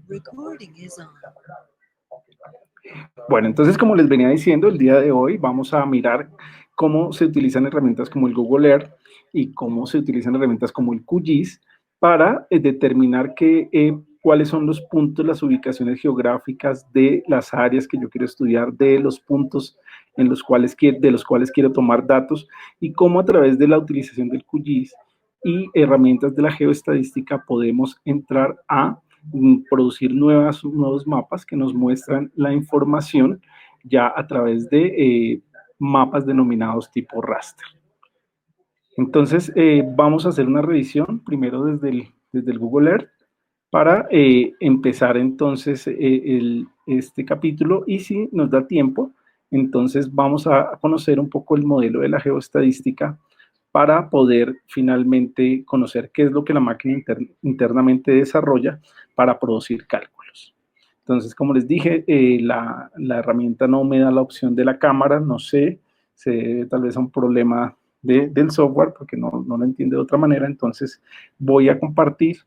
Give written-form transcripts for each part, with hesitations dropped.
Recording is on. Bueno, entonces, como les venía diciendo, el día de hoy vamos a mirar cómo se utilizan herramientas como el Google Earth y cómo se utilizan herramientas como el QGIS para determinar cuáles son los puntos, las ubicaciones geográficas de las áreas que yo quiero estudiar, de los puntos de los cuales quiero tomar datos y cómo a través de la utilización del QGIS y herramientas de la geoestadística podemos entrar a producir nuevos mapas que nos muestran la información ya a través de mapas denominados tipo raster. Entonces, vamos a hacer una revisión primero desde el Google Earth para empezar entonces este capítulo y si nos da tiempo, entonces vamos a conocer un poco el modelo de la geoestadística para poder finalmente conocer qué es lo que la máquina internamente desarrolla para producir cálculos. Entonces, como les dije, la herramienta no me da la opción de la cámara, no sé, se debe tal vez a un problema del software porque no lo entiende de otra manera, entonces voy a compartir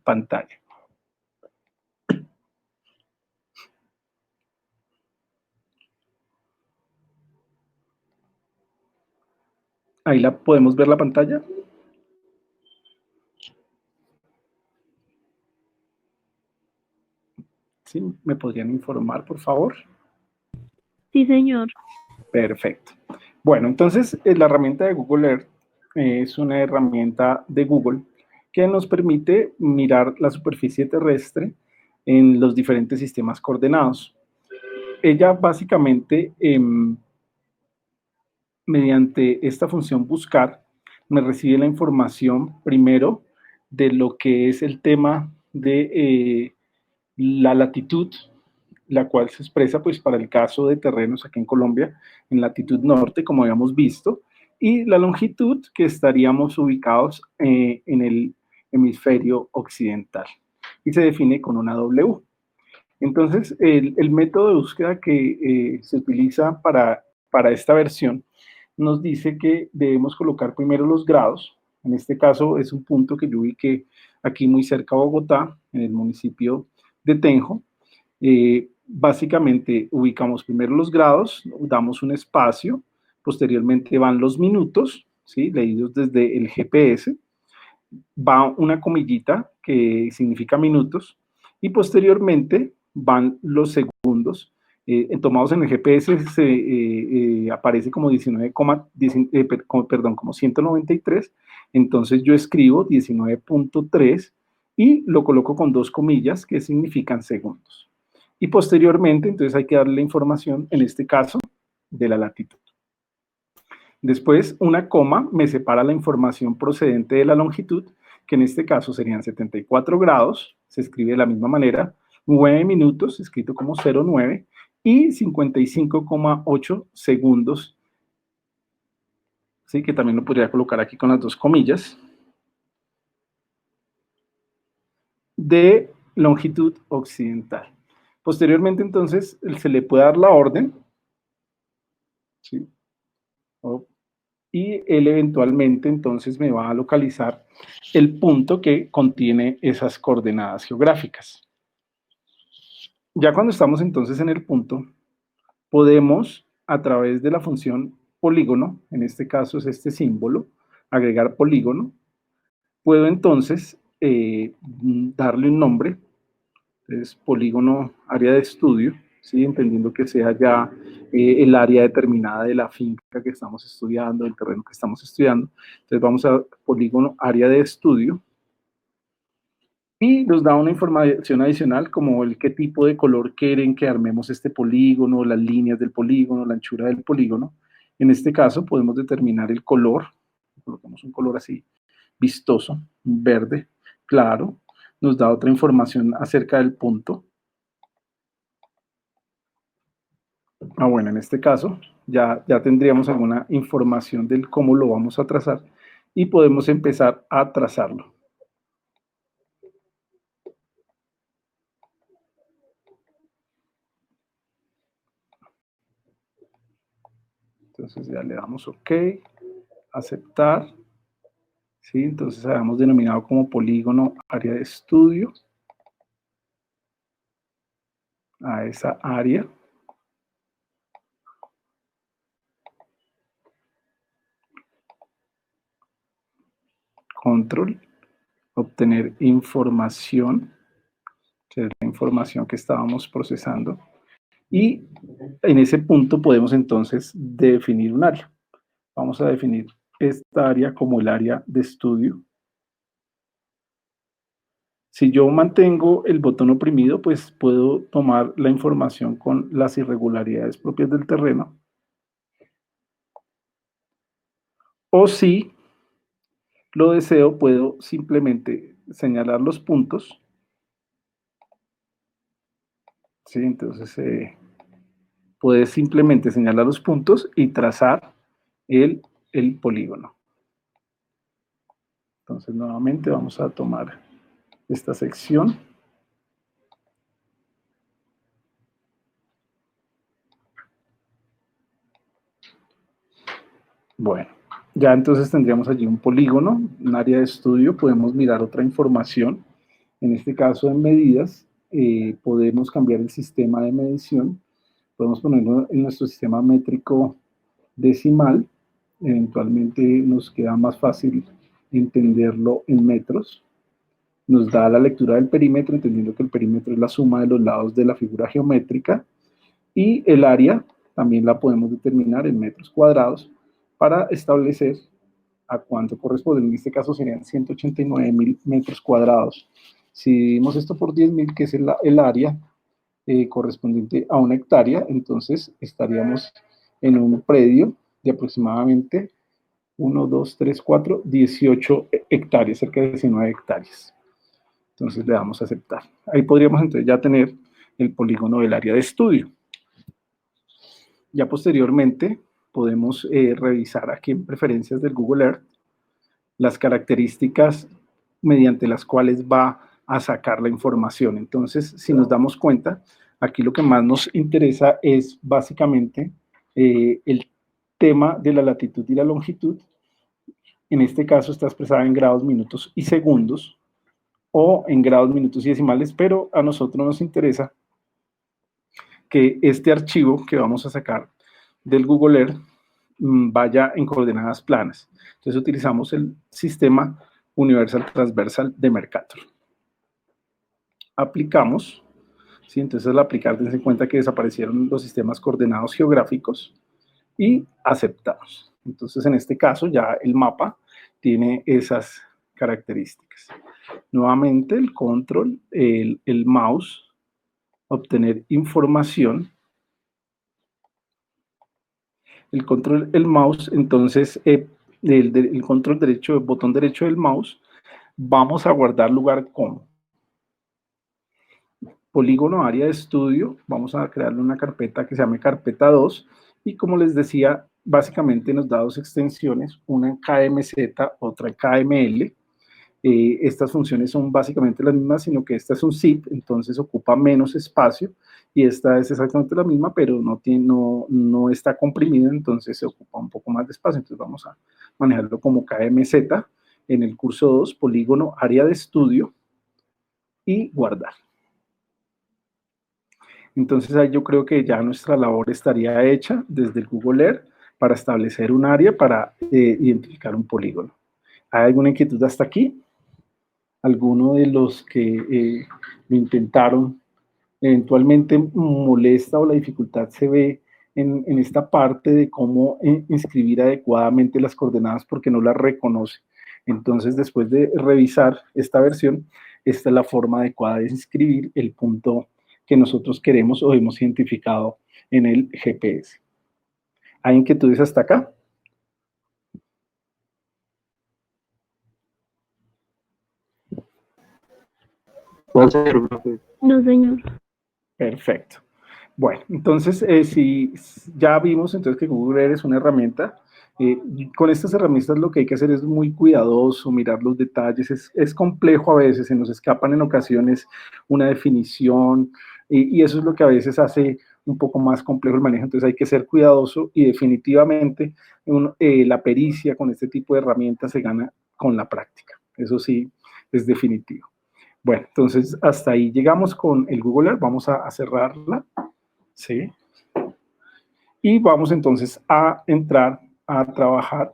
pantalla. Ahí la podemos ver la pantalla. ¿Sí? ¿Me podrían informar, por favor? Sí, señor. Perfecto. Bueno, entonces la herramienta de Google Earth es una herramienta de Google que nos permite mirar la superficie terrestre en los diferentes sistemas coordenados. Ella básicamente, mediante esta función buscar, me recibe la información primero de lo que es el tema de la latitud, la cual se expresa pues para el caso de terrenos aquí en Colombia en latitud norte, como habíamos visto, y la longitud que estaríamos ubicados en el hemisferio occidental y se define con una W. Entonces, el método de búsqueda que se utiliza para esta versión nos dice que debemos colocar primero los grados. En este caso es un punto que yo ubiqué aquí muy cerca de Bogotá, en el municipio de Tenjo. Básicamente ubicamos primero los grados, damos un espacio, posteriormente van los minutos, ¿sí? Leídos desde el GPS, va una comillita que significa minutos y posteriormente van los segundos. Tomados en el GPS aparece como 19, perdón, como 193, entonces yo escribo 19.3 y lo coloco con dos comillas que significan segundos. Y posteriormente, entonces hay que darle la información, en este caso, de la latitud. Después, una coma me separa la información procedente de la longitud, que en este caso serían 74 grados, se escribe de la misma manera, 9 minutos, escrito como 0,9, y 55,8 segundos, ¿sí? Que también lo podría colocar aquí con las dos comillas, de longitud occidental. Posteriormente, entonces, se le puede dar la orden, ¿sí? Y él eventualmente entonces me va a localizar el punto que contiene esas coordenadas geográficas. Ya cuando estamos entonces en el punto, podemos a través de la función polígono, en este caso es este símbolo, agregar polígono, puedo entonces darle un nombre, es polígono área de estudio, ¿sí? Entendiendo que sea ya el área determinada de la finca que estamos estudiando, el terreno que estamos estudiando. Entonces vamos a polígono área de estudio y nos da una información adicional como el qué tipo de color quieren que armemos este polígono, las líneas del polígono, la anchura del polígono. En este caso podemos determinar el color, colocamos un color así vistoso, verde, claro, nos da otra información acerca del punto. Bueno, en este caso ya tendríamos alguna información del cómo lo vamos a trazar y podemos empezar a trazarlo. Entonces ya le damos OK, aceptar. ¿Sí? Entonces habíamos denominado como polígono área de estudio. a esa área. Control, obtener información, que es la información que estábamos procesando. Y en ese punto podemos entonces definir un área. Vamos a definir esta área como el área de estudio. Si yo mantengo el botón oprimido, pues puedo tomar la información con las irregularidades propias del terreno. O si lo deseo, puedo simplemente señalar los puntos. ¿Sí? Entonces, puedes simplemente señalar los puntos y trazar el polígono. Entonces, nuevamente vamos a tomar esta sección. Bueno, ya entonces tendríamos allí un polígono, un área de estudio, podemos mirar otra información, en este caso en medidas, podemos cambiar el sistema de medición, podemos ponerlo en nuestro sistema métrico decimal, eventualmente nos queda más fácil entenderlo en metros, nos da la lectura del perímetro, entendiendo que el perímetro es la suma de los lados de la figura geométrica, y el área también la podemos determinar en metros cuadrados para establecer a cuánto corresponde. En este caso serían 189.000 metros cuadrados. Si dividimos esto por 10.000, que es el área correspondiente a 1 hectárea, entonces estaríamos en un predio de aproximadamente 1, 2, 3, 4, 18 hectáreas, cerca de 19 hectáreas. Entonces le damos a aceptar. Ahí podríamos entonces ya tener el polígono del área de estudio. Ya posteriormente podemos revisar aquí en preferencias del Google Earth las características mediante las cuales va a sacar la información. Entonces, si nos damos cuenta, aquí lo que más nos interesa es básicamente el tema de la latitud y la longitud. En este caso está expresada en grados, minutos y segundos, o en grados, minutos y decimales, pero a nosotros nos interesa que este archivo que vamos a sacar del Google Earth vaya en coordenadas planas. Entonces utilizamos el sistema universal transversal de Mercator. Aplicamos, ¿sí? Entonces al aplicar, dense en cuenta que desaparecieron los sistemas coordenados geográficos y aceptamos. Entonces en este caso ya el mapa tiene esas características. Nuevamente el control, el mouse, obtener información. El control, el mouse, entonces el control derecho, el botón derecho del mouse, vamos a guardar lugar como polígono área de estudio, vamos a crearle una carpeta que se llame carpeta 2 y como les decía, básicamente nos da dos extensiones, una en KMZ, otra en KML. Estas funciones son básicamente las mismas, sino que esta es un zip, entonces ocupa menos espacio, y esta es exactamente la misma, pero no está comprimida, entonces se ocupa un poco más de espacio. Entonces vamos a manejarlo como KMZ en el curso 2, polígono área de estudio, y guardar. Entonces ahí yo creo que ya nuestra labor estaría hecha desde el Google Earth para establecer un área para identificar un polígono. ¿Hay alguna inquietud hasta aquí? ¿Alguno de los que lo intentaron eventualmente molesta o la dificultad se ve en esta parte de cómo inscribir adecuadamente las coordenadas porque no las reconoce? Entonces, después de revisar esta versión, esta es la forma adecuada de inscribir el punto que nosotros queremos o hemos identificado en el GPS. ¿Hay inquietudes hasta acá? No, señor. Perfecto. Bueno, entonces, si ya vimos entonces que Google Earth es una herramienta, con estas herramientas lo que hay que hacer es muy cuidadoso, mirar los detalles, es complejo a veces, se nos escapan en ocasiones una definición, y eso es lo que a veces hace un poco más complejo el manejo, entonces hay que ser cuidadoso y definitivamente la pericia con este tipo de herramientas se gana con la práctica, eso sí, es definitivo. Bueno, entonces hasta ahí llegamos con el Google Earth. Vamos a cerrarla, ¿sí? Y vamos entonces a entrar a trabajar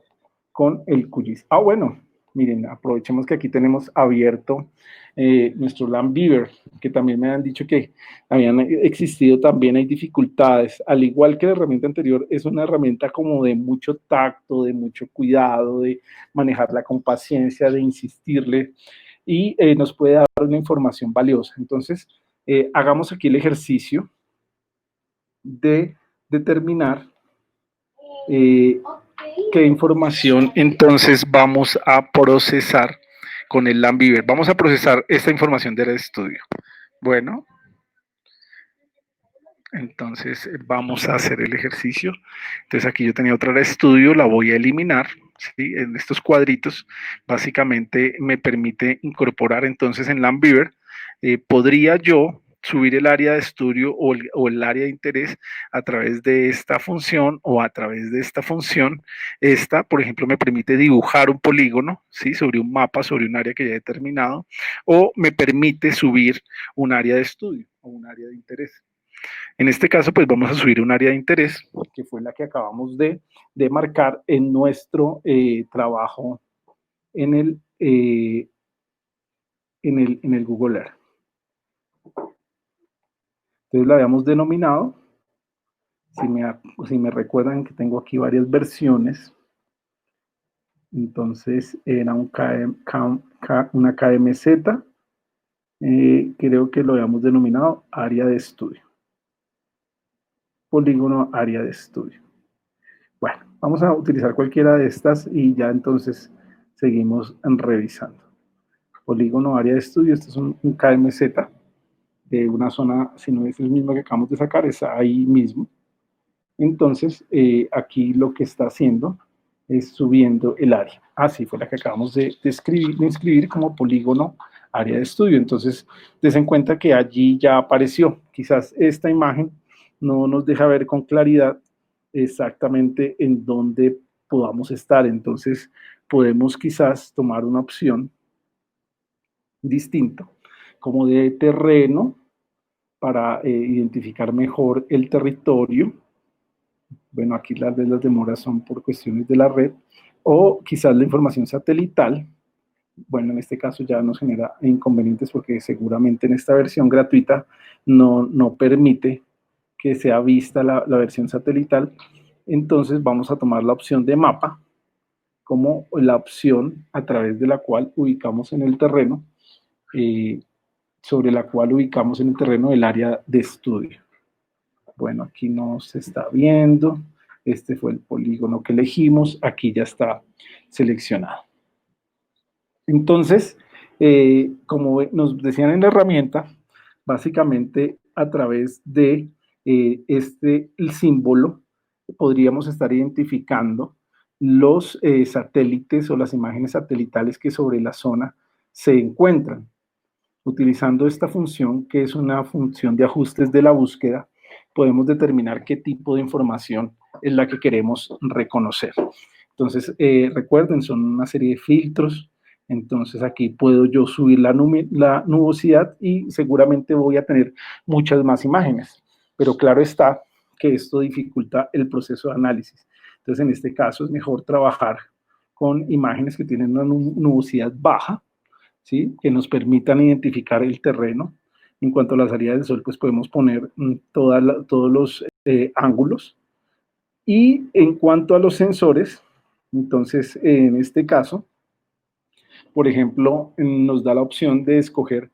con el QGIS. Ah, bueno, miren, aprovechemos que aquí tenemos abierto nuestro Landbeaver, que también me han dicho que habían existido también, hay dificultades. Al igual que la herramienta anterior, es una herramienta como de mucho tacto, de mucho cuidado, de manejarla con paciencia, de insistirle y nos puede dar una información valiosa. Entonces, hagamos aquí el ejercicio de determinar qué información entonces vamos a procesar con el Landbeaver. Vamos a procesar esta información del estudio. Bueno, entonces vamos a hacer el ejercicio. Entonces aquí yo tenía otra de estudio, la voy a eliminar. ¿Sí? En estos cuadritos básicamente me permite incorporar entonces en Landbeaver, podría yo subir el área de estudio o el área de interés a través de esta función o a través de esta función. Esta, por ejemplo, me permite dibujar un polígono, ¿sí? Sobre un mapa, sobre un área que ya he determinado, o me permite subir un área de estudio o un área de interés. En este caso, pues vamos a subir un área de interés, que fue la que acabamos de marcar en nuestro trabajo en el Google Earth. Entonces la habíamos denominado, si me recuerdan que tengo aquí varias versiones, entonces era una KMZ, creo que lo habíamos denominado área de estudio, polígono área de estudio. Bueno, vamos a utilizar cualquiera de estas y ya entonces seguimos revisando. Polígono área de estudio, este es un KMZ de una zona, si no es el mismo que acabamos de sacar, es ahí mismo. Entonces, aquí lo que está haciendo es subiendo el área. Así fue la que acabamos de inscribir como polígono área de estudio. Entonces, des en cuenta que allí ya apareció. Quizás esta imagen no nos deja ver con claridad exactamente en dónde podamos estar. Entonces, podemos quizás tomar una opción distinta, como de terreno, para identificar mejor el territorio. Bueno, aquí las demoras son por cuestiones de la red, o quizás la información satelital. Bueno, en este caso ya nos genera inconvenientes porque seguramente en esta versión gratuita no permite que sea vista la versión satelital. Entonces vamos a tomar la opción de mapa como la opción a través de la cual ubicamos en el terreno, sobre la cual ubicamos en el terreno el área de estudio. Bueno, aquí no se está viendo. Este fue el polígono que elegimos. Aquí ya está seleccionado. Entonces, como nos decían en la herramienta, básicamente a través de el símbolo podríamos estar identificando los satélites o las imágenes satelitales que sobre la zona se encuentran. Utilizando esta función, que es una función de ajustes de la búsqueda, podemos determinar qué tipo de información es la que queremos reconocer. Entonces, recuerden, son una serie de filtros. Entonces, aquí puedo yo subir la nubosidad y seguramente voy a tener muchas más imágenes. Pero claro está que esto dificulta el proceso de análisis. Entonces, en este caso es mejor trabajar con imágenes que tienen una nubosidad baja, ¿sí? Que nos permitan identificar el terreno. En cuanto a la salida del sol, pues podemos poner todos los ángulos. Y en cuanto a los sensores, entonces en este caso, por ejemplo, nos da la opción de escoger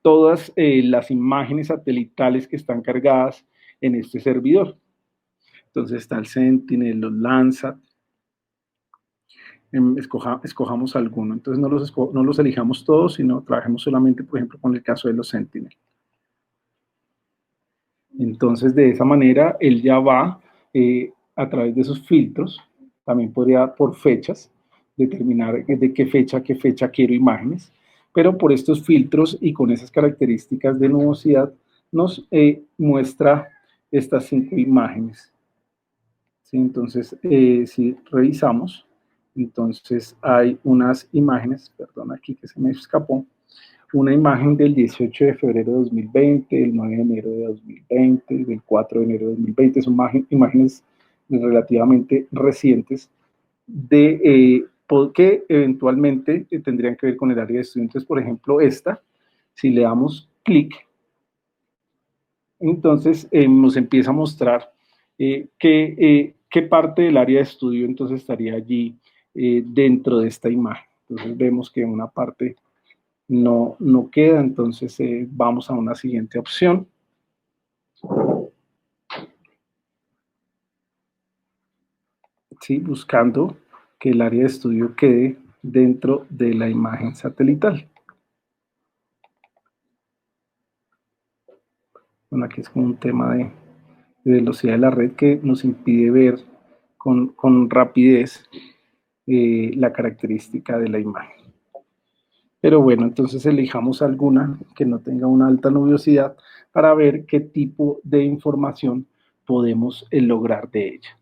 todas las imágenes satelitales que están cargadas en este servidor. Entonces está el Sentinel, los Landsat, escojamos alguno. Entonces no los elijamos todos, sino trabajemos solamente, por ejemplo, con el caso de los Sentinel. Entonces, de esa manera, él ya va a través de esos filtros, también podría por fechas, determinar de qué fecha a qué fecha quiero imágenes, pero por estos filtros y con esas características de nubosidad, nos muestra estas 5 imágenes. ¿Sí? Entonces, si revisamos, entonces hay unas imágenes, perdón, aquí que se me escapó, una imagen del 18 de febrero de 2020, del 9 de enero de 2020, del 4 de enero de 2020, son imágenes relativamente recientes que eventualmente tendrían que ver con el área de estudiantes. Por ejemplo, esta, si le damos clic, entonces nos empieza a mostrar qué parte del área de estudio entonces estaría allí dentro de esta imagen. Entonces vemos que una parte no queda, entonces vamos a una siguiente opción. ¿Sí? Buscando que el área de estudio quede dentro de la imagen satelital. Bueno, aquí es como un tema de velocidad de la red que nos impide ver con rapidez la característica de la imagen. Pero bueno, entonces elijamos alguna que no tenga una alta nubiosidad para ver qué tipo de información podemos lograr de ella.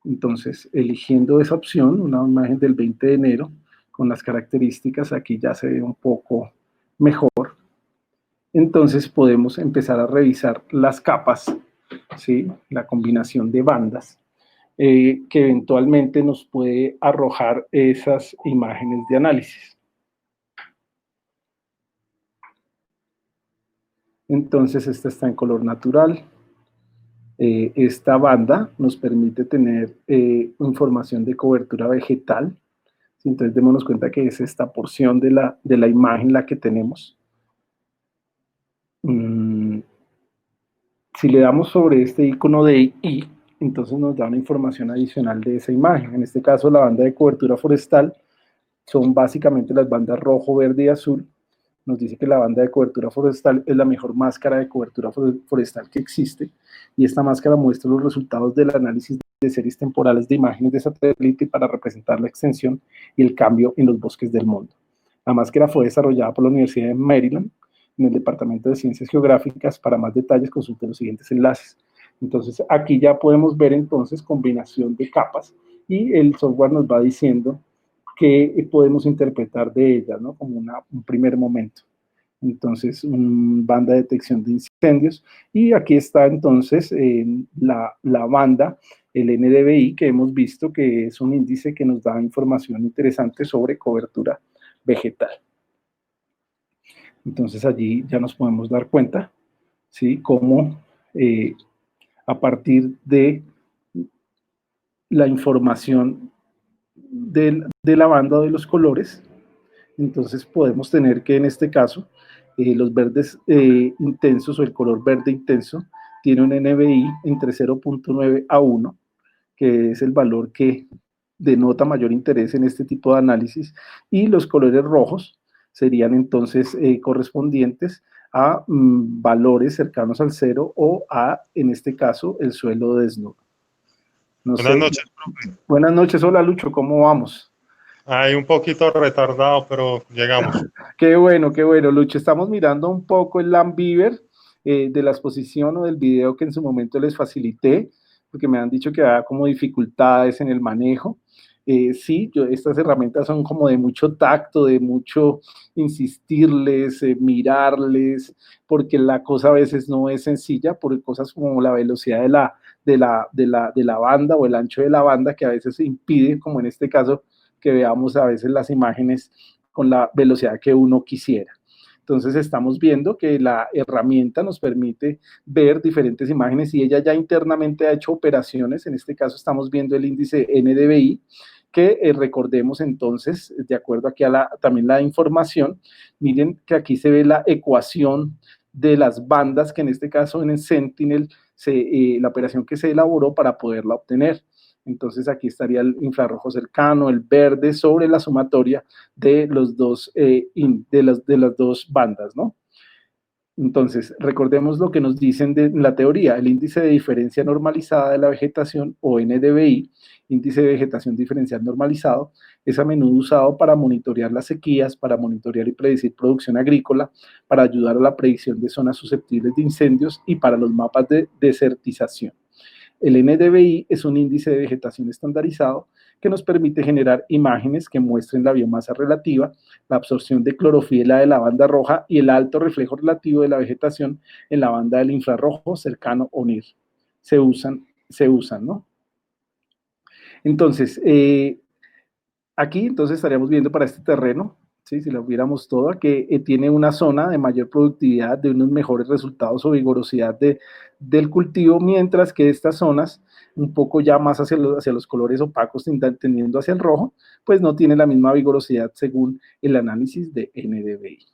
Entonces, eligiendo esa opción, una imagen del 20 de enero, con las características, aquí ya se ve un poco mejor. Entonces podemos empezar a revisar las capas, ¿sí? La combinación de bandas, que eventualmente nos puede arrojar esas imágenes de análisis. Entonces esta está en color natural. Esta banda nos permite tener información de cobertura vegetal. Entonces démonos cuenta que es esta porción de la imagen la que tenemos. Si le damos sobre este icono de I, entonces nos da una información adicional de esa imagen. En este caso, la banda de cobertura forestal son básicamente las bandas rojo, verde y azul. Nos dice que la banda de cobertura forestal es la mejor máscara de cobertura forestal que existe, y esta máscara muestra los resultados del análisis de series temporales de imágenes de satélite para representar la extensión y el cambio en los bosques del mundo. La máscara fue desarrollada por la Universidad de Maryland en el Departamento de Ciencias Geográficas. Para más detalles, consulte los siguientes enlaces. Entonces, aquí ya podemos ver entonces combinación de capas y el software nos va diciendo qué podemos interpretar de ella, ¿no? Como un primer momento. Entonces, banda de detección de incendios. Y aquí está entonces la banda, el NDVI, que hemos visto que es un índice que nos da información interesante sobre cobertura vegetal. Entonces allí ya nos podemos dar cuenta, ¿sí? Cómo a partir de la información de la banda de los colores, entonces podemos tener que en este caso los verdes intensos o el color verde intenso tiene un NBI entre 0.9 a 1, que es el valor que denota mayor interés en este tipo de análisis, y los colores rojos serían entonces correspondientes a valores cercanos al 0 o a, en este caso, el suelo desnudo. No Buenas sé. noches, profe. Buenas noches, hola Lucho, ¿cómo vamos? Ahí un poquito retardado, pero llegamos. Qué bueno, Lucho. Estamos mirando un poco el Lambiver de la exposición o del video que en su momento les facilité, porque me han dicho que da como dificultades en el manejo. Sí, estas herramientas son como de mucho tacto, de mucho insistirles, mirarles, porque la cosa a veces no es sencilla, por cosas como la velocidad de la banda o el ancho de la banda, que a veces impide, como en este caso, que veamos a veces las imágenes con la velocidad que uno quisiera. Entonces estamos viendo que la herramienta nos permite ver diferentes imágenes y ella ya internamente ha hecho operaciones. En este caso estamos viendo el índice NDVI, que recordemos entonces, de acuerdo aquí a también la información, miren que aquí se ve la ecuación de las bandas, que en este caso en el Sentinel, la operación que se elaboró para poderla obtener. Entonces aquí estaría el infrarrojo cercano, el verde, sobre la sumatoria de los dos, de las dos bandas, ¿no? Entonces, recordemos lo que nos dicen de la teoría, el índice de diferencia normalizada de la vegetación, o NDVI, índice de vegetación diferencial normalizado, es a menudo usado para monitorear las sequías, para monitorear y predecir producción agrícola, para ayudar a la predicción de zonas susceptibles de incendios y para los mapas de desertización. El NDVI es un índice de vegetación estandarizado que nos permite generar imágenes que muestren la biomasa relativa, la absorción de clorofila de la banda roja y el alto reflejo relativo de la vegetación en la banda del infrarrojo cercano o NIR. Se usan, ¿no? Entonces, aquí entonces estaríamos viendo para este terreno, ¿sí? Si lo viéramos todo, que tiene una zona de mayor productividad, de unos mejores resultados o vigorosidad del cultivo, mientras que estas zonas, un poco ya más hacia los colores opacos, tendiendo hacia el rojo, pues no tiene la misma vigorosidad según el análisis de NDVI.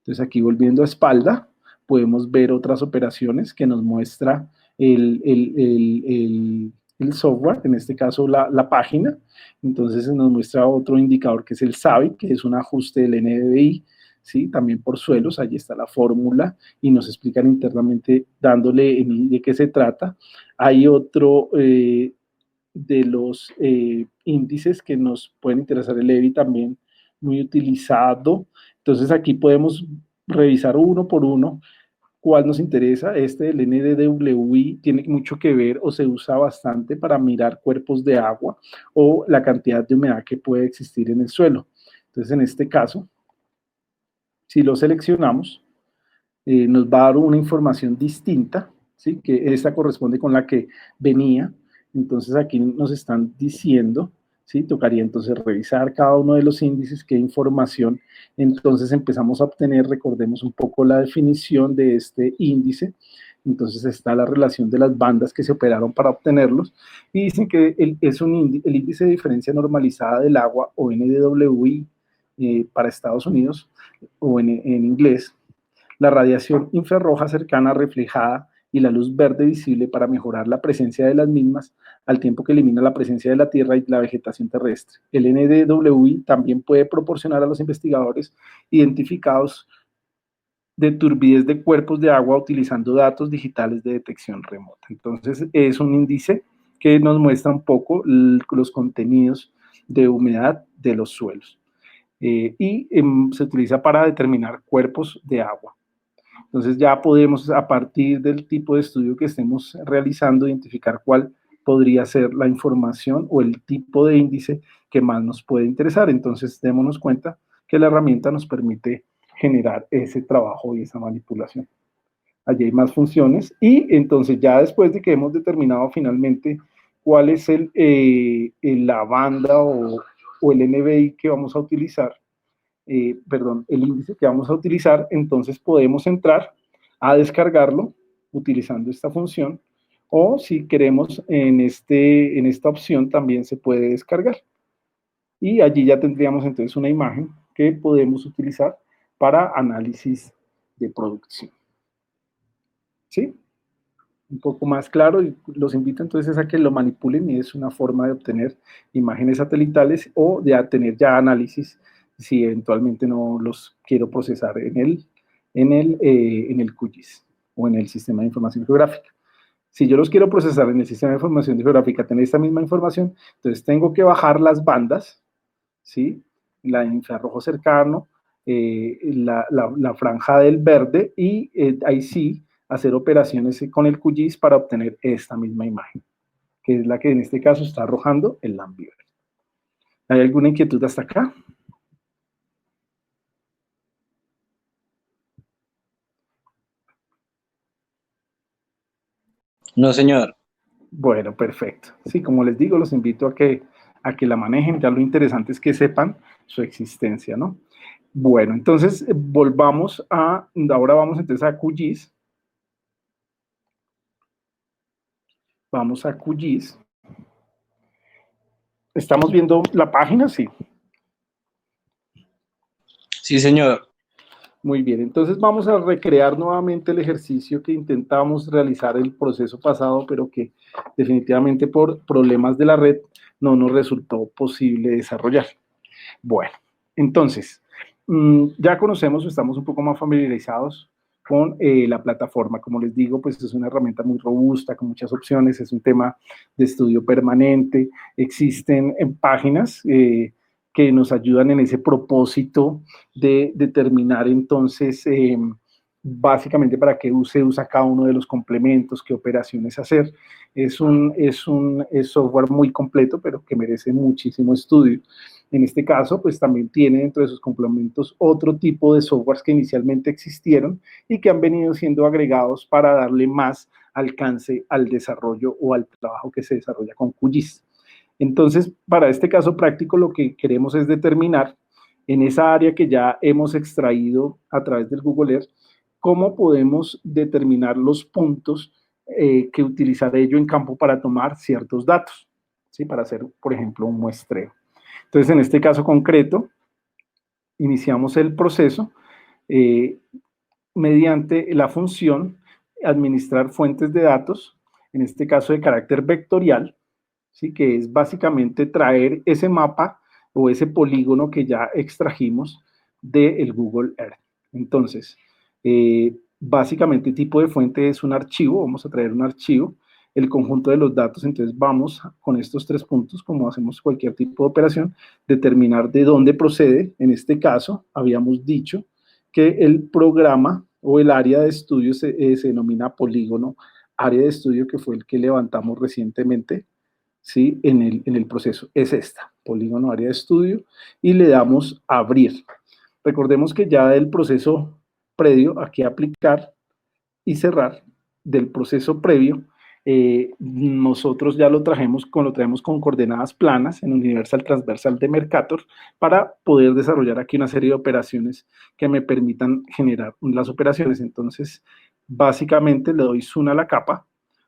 Entonces aquí volviendo a espalda, podemos ver otras operaciones que nos muestra el software, en este caso la página. Entonces nos muestra otro indicador que es el SABI, que es un ajuste del NDVI, ¿sí? También por suelos, allí está la fórmula y nos explican internamente dándole de qué se trata. Hay otro de los índices que nos pueden interesar, el EBI también muy utilizado. Entonces aquí podemos revisar uno por uno cuál nos interesa. Este, el NDWI, tiene mucho que ver o se usa bastante para mirar cuerpos de agua o la cantidad de humedad que puede existir en el suelo. Entonces, en este caso, si lo seleccionamos, nos va a dar una información distinta, ¿sí? Que esta corresponde con la que venía. Entonces, aquí nos están diciendo, ¿sí? Tocaría entonces revisar cada uno de los índices, qué información. Entonces empezamos a obtener, recordemos un poco la definición de este índice. Entonces está la relación de las bandas que se operaron para obtenerlos y dicen que el índice de diferencia normalizada del agua, o NDWI, para Estados Unidos, o en inglés, la radiación infrarroja cercana reflejada y la luz verde visible para mejorar la presencia de las mismas al tiempo que elimina la presencia de la Tierra y la vegetación terrestre. El NDWI también puede proporcionar a los investigadores identificados de turbidez de cuerpos de agua utilizando datos digitales de detección remota. Entonces, es un índice que nos muestra un poco los contenidos de humedad de los suelos. Se utiliza para determinar cuerpos de agua. Entonces ya podemos, a partir del tipo de estudio que estemos realizando, identificar cuál podría ser la información o el tipo de índice que más nos puede interesar. Entonces démonos cuenta que la herramienta nos permite generar ese trabajo y esa manipulación. Allí hay más funciones y entonces ya después de que hemos determinado finalmente cuál es la banda o el NBI que vamos a utilizar, el índice que vamos a utilizar, entonces podemos entrar a descargarlo utilizando esta función, o si queremos en esta opción también se puede descargar. Y allí ya tendríamos entonces una imagen que podemos utilizar para análisis de producción. ¿Sí? Un poco más claro, y los invito entonces a que lo manipulen, y es una forma de obtener imágenes satelitales o de tener ya análisis si eventualmente no los quiero procesar en el QGIS o en el Sistema de Información Geográfica. Si yo los quiero procesar en el Sistema de Información Geográfica, tener esta misma información, entonces tengo que bajar las bandas, ¿sí? La de infrarrojo cercano, la franja del verde, y ahí sí hacer operaciones con el QGIS para obtener esta misma imagen, que es la que en este caso está arrojando el Lambert. ¿Hay alguna inquietud hasta acá? No, señor. Bueno, perfecto. Sí, como les digo, los invito a que la manejen. Ya lo interesante es que sepan su existencia, ¿no? Bueno, entonces ahora vamos entonces a QGIS. Vamos a QGIS. ¿Estamos viendo la página? Sí. Sí, señor. Muy bien, entonces vamos a recrear nuevamente el ejercicio que intentamos realizar el proceso pasado, pero que definitivamente por problemas de la red no nos resultó posible desarrollar. Bueno, entonces, ya conocemos, estamos un poco más familiarizados con la plataforma. Como les digo, pues es una herramienta muy robusta, con muchas opciones, es un tema de estudio permanente, existen páginas que nos ayudan en ese propósito de determinar entonces básicamente para qué se usa cada uno de los complementos, qué operaciones hacer. Es software muy completo, pero que merece muchísimo estudio. En este caso, pues también tiene dentro de sus complementos otro tipo de softwares que inicialmente existieron y que han venido siendo agregados para darle más alcance al desarrollo o al trabajo que se desarrolla con QGIS. Entonces, para este caso práctico, lo que queremos es determinar en esa área que ya hemos extraído a través del Google Earth, cómo podemos determinar los puntos que utilizar ello en campo para tomar ciertos datos, ¿sí? Para hacer, por ejemplo, un muestreo. Entonces, en este caso concreto, iniciamos el proceso mediante la función administrar fuentes de datos, en este caso de carácter vectorial, ¿sí? Que es básicamente traer ese mapa o ese polígono que ya extrajimos del Google Earth. Entonces, básicamente tipo de fuente es un archivo, vamos a traer un archivo, el conjunto de los datos, entonces vamos con estos 3 puntos, como hacemos cualquier tipo de operación, determinar de dónde procede. En este caso, habíamos dicho que el programa o el área de estudio se denomina polígono, área de estudio, que fue el que levantamos recientemente, ¿sí? En el proceso. Es esta, polígono área de estudio, y le damos a abrir. Recordemos que ya del proceso previo, aquí aplicar y cerrar, del proceso previo, nosotros ya lo traemos con coordenadas planas en Universal Transversal de Mercator para poder desarrollar aquí una serie de operaciones que me permitan generar las operaciones. Entonces, básicamente le doy zoom a la capa,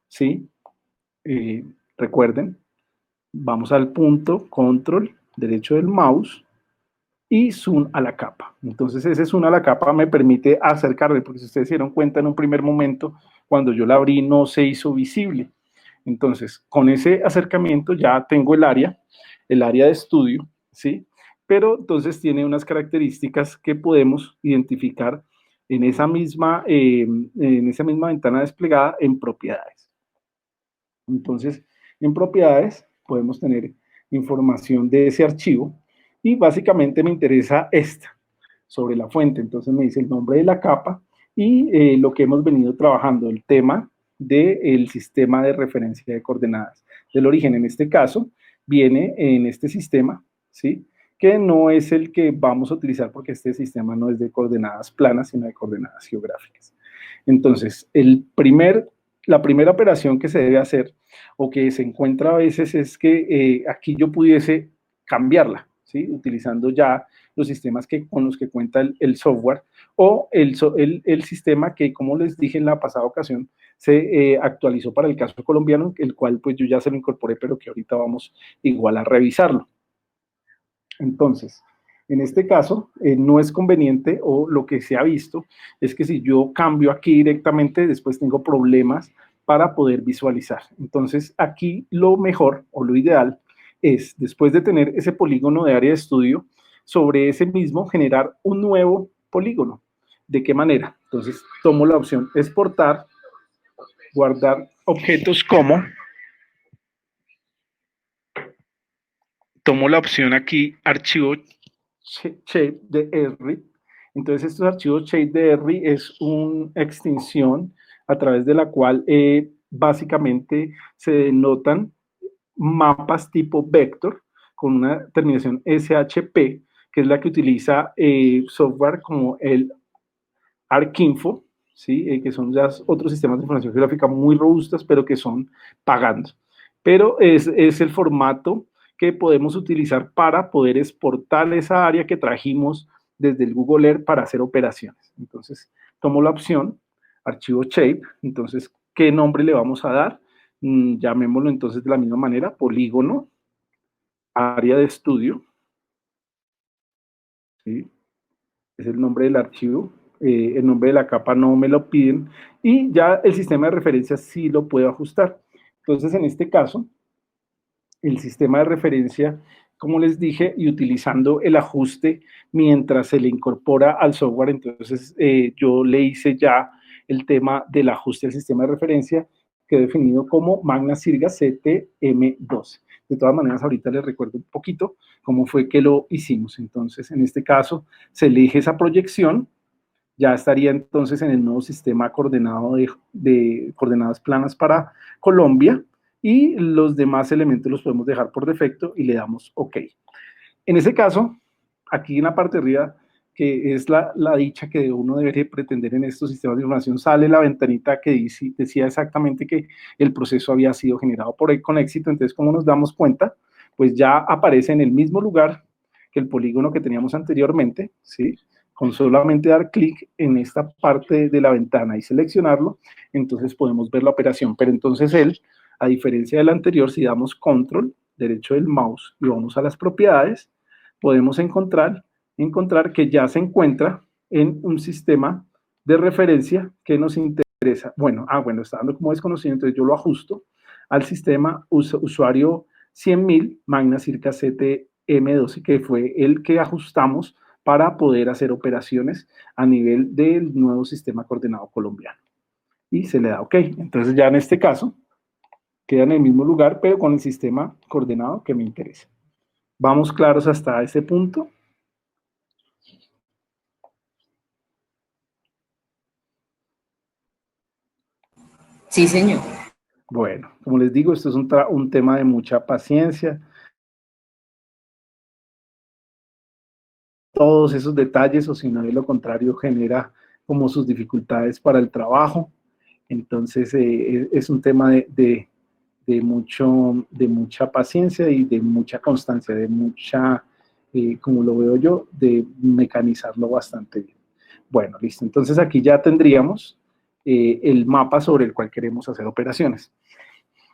¿sí? Recuerden, vamos al punto, control, derecho del mouse, y zoom a la capa. Entonces ese zoom a la capa me permite acercarle, porque si ustedes se dieron cuenta en un primer momento, cuando yo la abrí no se hizo visible. Entonces, con ese acercamiento ya tengo el área de estudio, ¿sí? Pero entonces tiene unas características que podemos identificar en esa misma ventana desplegada en propiedades. Entonces, en propiedades podemos tener información de ese archivo y básicamente me interesa esta, sobre la fuente. Entonces me dice el nombre de la capa y lo que hemos venido trabajando, el tema del sistema de referencia de coordenadas del origen. En este caso, viene en este sistema, ¿sí? Que no es el que vamos a utilizar porque este sistema no es de coordenadas planas, sino de coordenadas geográficas. Entonces, la primera operación que se debe hacer o que se encuentra a veces es que aquí yo pudiese cambiarla, ¿sí? Utilizando ya los sistemas con los que cuenta el software o el sistema que, como les dije en la pasada ocasión, se actualizó para el caso colombiano, el cual pues yo ya se lo incorporé, pero que ahorita vamos igual a revisarlo. Entonces, en este caso, no es conveniente, o lo que se ha visto es que si yo cambio aquí directamente, después tengo problemas para poder visualizar. Entonces, aquí lo mejor o lo ideal es, después de tener ese polígono de área de estudio, sobre ese mismo generar un nuevo polígono. ¿De qué manera? Entonces, tomo la opción exportar, guardar objetos como, tomo la opción aquí, archivo shape de ERI. Entonces, estos archivos shape de ERI es una extensión a través de la cual básicamente se denotan mapas tipo vector con una terminación SHP, que es la que utiliza software como el ArcInfo, ¿sí? Que son ya otros sistemas de información geográfica muy robustos, pero que son pagando. Pero es el formato que podemos utilizar para poder exportar esa área que trajimos desde el Google Earth para hacer operaciones. Entonces, tomo la opción, archivo shape, entonces, ¿qué nombre le vamos a dar? Llamémoslo entonces de la misma manera, polígono, área de estudio, ¿sí? Es el nombre del archivo, el nombre de la capa no me lo piden, y ya el sistema de referencia sí lo puedo ajustar. Entonces, en este caso, el sistema de referencia, como les dije, y utilizando el ajuste mientras se le incorpora al software, entonces yo le hice ya el tema del ajuste al sistema de referencia, que he definido como Magna Sirga CTM12. De todas maneras, ahorita les recuerdo un poquito cómo fue que lo hicimos. Entonces, en este caso, se elige esa proyección ya estaría entonces en el nuevo sistema coordenado de coordenadas planas para Colombia, y los demás elementos los podemos dejar por defecto y le damos OK. En ese caso, aquí en la parte de arriba, que es la dicha que uno debería pretender en estos sistemas de información, sale la ventanita que decía exactamente que el proceso había sido generado con éxito. Entonces, como nos damos cuenta, pues ya aparece en el mismo lugar que el polígono que teníamos anteriormente, ¿sí? Con solamente dar clic en esta parte de la ventana y seleccionarlo, entonces podemos ver la operación. Pero entonces él, a diferencia del anterior, si damos control, derecho del mouse y vamos a las propiedades, podemos encontrar que ya se encuentra en un sistema de referencia que nos interesa. Bueno, está dando como desconocido, entonces yo lo ajusto al sistema usuario 100.000 Magna Circa CTM12, que fue el que ajustamos para poder hacer operaciones a nivel del nuevo sistema coordenado colombiano. Y se le da OK. Entonces ya en este caso queda en el mismo lugar, pero con el sistema coordenado que me interesa. ¿Vamos claros hasta ese punto? Sí, señor. Bueno, como les digo, esto es un tema de mucha paciencia. Todos esos detalles, o si no, de lo contrario, genera como sus dificultades para el trabajo. Entonces, es un tema de mucha paciencia y de mucha constancia, de mucha, como lo veo yo, de mecanizarlo bastante bien. Bueno, listo. Entonces, aquí ya tendríamos el mapa sobre el cual queremos hacer operaciones.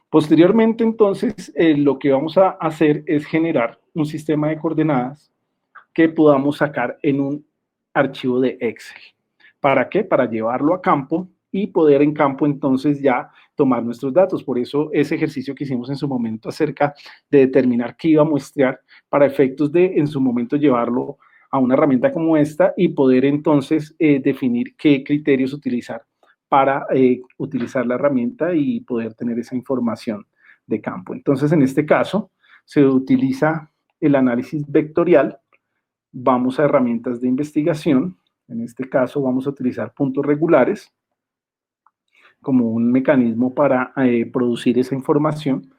Posteriormente, entonces, lo que vamos a hacer es generar un sistema de coordenadas que podamos sacar en un archivo de Excel. ¿Para qué? Para llevarlo a campo y poder en campo entonces ya tomar nuestros datos. Por eso ese ejercicio que hicimos en su momento acerca de determinar qué iba a muestrear para efectos de en su momento llevarlo a una herramienta como esta y poder entonces definir qué criterios utilizar para utilizar la herramienta y poder tener esa información de campo. Entonces, en este caso, se utiliza el análisis vectorial. Vamos a herramientas de investigación. En este caso, vamos a utilizar puntos regulares como un mecanismo para producir esa información.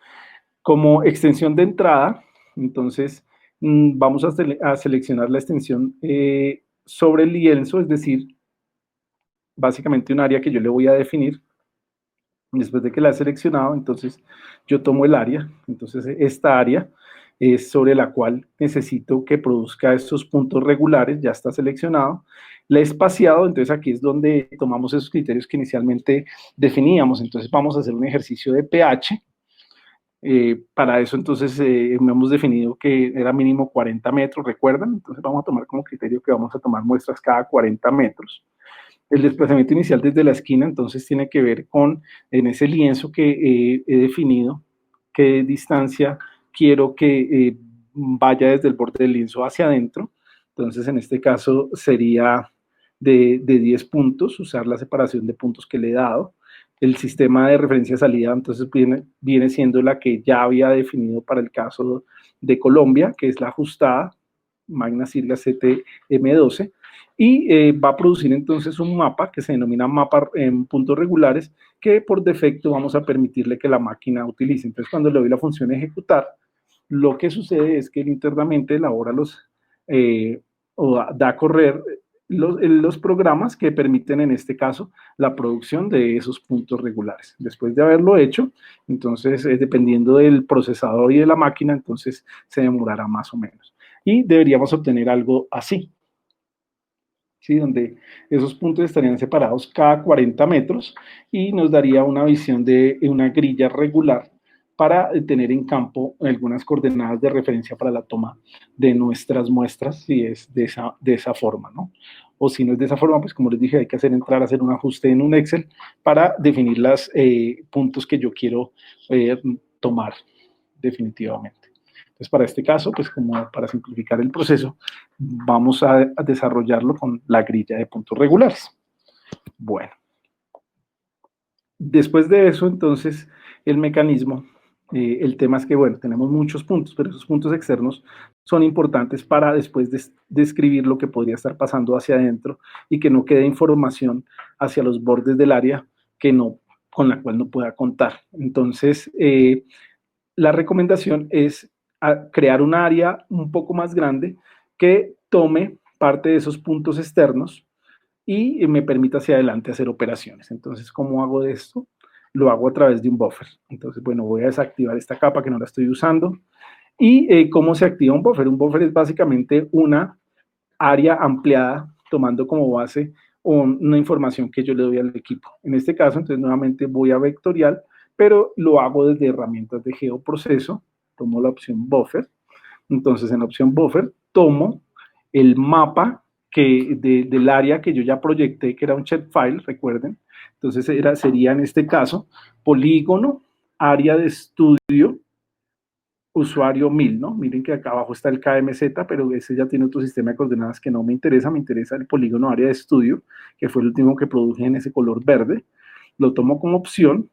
Como extensión de entrada, entonces, vamos a seleccionar la extensión sobre el lienzo, es decir, básicamente un área que yo le voy a definir. Después de que la he seleccionado, entonces yo tomo el área. Entonces esta área es sobre la cual necesito que produzca estos puntos regulares, ya está seleccionado. La he espaciado, entonces aquí es donde tomamos esos criterios que inicialmente definíamos. Entonces vamos a hacer un ejercicio de pH. Para eso entonces hemos definido que era mínimo 40 metros, ¿recuerdan? Entonces vamos a tomar como criterio que vamos a tomar muestras cada 40 metros. El desplazamiento inicial desde la esquina, entonces, tiene que ver con, en ese lienzo que he definido, qué distancia quiero que vaya desde el borde del lienzo hacia adentro. Entonces, en este caso, sería de 10 puntos, usar la separación de puntos que le he dado. El sistema de referencia salida, entonces, viene siendo la que ya había definido para el caso de Colombia, que es la ajustada, Magna Circa CTM12. Y va a producir entonces un mapa que se denomina mapa en puntos regulares, que por defecto vamos a permitirle que la máquina utilice. Entonces, cuando le doy la función ejecutar, lo que sucede es que él internamente elabora o da a correr los programas que permiten, en este caso, la producción de esos puntos regulares. Después de haberlo hecho, entonces, dependiendo del procesador y de la máquina, entonces se demorará más o menos. Y deberíamos obtener algo así. ¿Sí? Donde esos puntos estarían separados cada 40 metros y nos daría una visión de una grilla regular para tener en campo algunas coordenadas de referencia para la toma de nuestras muestras, si es de esa forma, ¿no? O si no es de esa forma, pues como les dije, hay que hacer un ajuste en un Excel para definir los puntos que yo quiero tomar definitivamente. Entonces, para este caso, pues como para simplificar el proceso, vamos a desarrollarlo con la grilla de puntos regulares. Bueno. Después de eso, entonces, el mecanismo El tema es que, bueno, tenemos muchos puntos, pero esos puntos externos son importantes para después describir lo que podría estar pasando hacia adentro y que no quede información hacia los bordes del área que no, con la cual no pueda contar. Entonces, la recomendación es crear un área un poco más grande que tome parte de esos puntos externos y me permita hacia adelante hacer operaciones. Entonces, ¿cómo hago esto? Lo hago a través de un buffer. Entonces, bueno, voy a desactivar esta capa que no la estoy usando. ¿Y cómo se activa un buffer? Un buffer es básicamente una área ampliada tomando como base una información que yo le doy al equipo. En este caso, entonces, nuevamente voy a vectorial, pero lo hago desde herramientas de geoproceso. Tomo la opción buffer. Entonces, en la opción buffer, tomo el mapa del área que yo ya proyecté, que era un shapefile, recuerden. Entonces, sería en este caso, polígono, área de estudio, usuario 1000, ¿no? Miren que acá abajo está el KMZ, pero ese ya tiene otro sistema de coordenadas que no me interesa el polígono área de estudio, que fue el último que produje en ese color verde. Lo tomo como opción.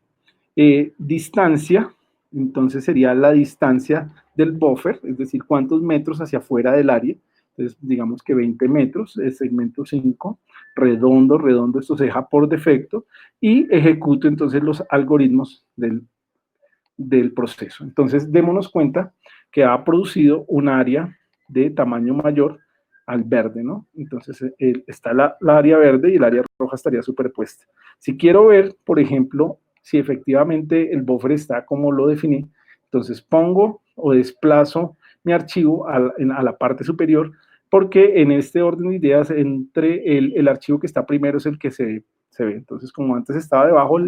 Distancia, entonces sería la distancia del buffer, es decir, cuántos metros hacia afuera del área. Entonces, digamos que 20 metros, el segmento 5, redondo, redondo, esto se deja por defecto, y ejecuto entonces los algoritmos del proceso. Entonces, démonos cuenta que ha producido un área de tamaño mayor al verde, ¿no? Entonces, está la área verde y el área roja estaría superpuesta. Si quiero ver, por ejemplo, si efectivamente el buffer está como lo definí, entonces pongo o desplazo mi archivo a la parte superior, porque en este orden de ideas, entre el archivo que está primero es el que se ve. Entonces, como antes estaba debajo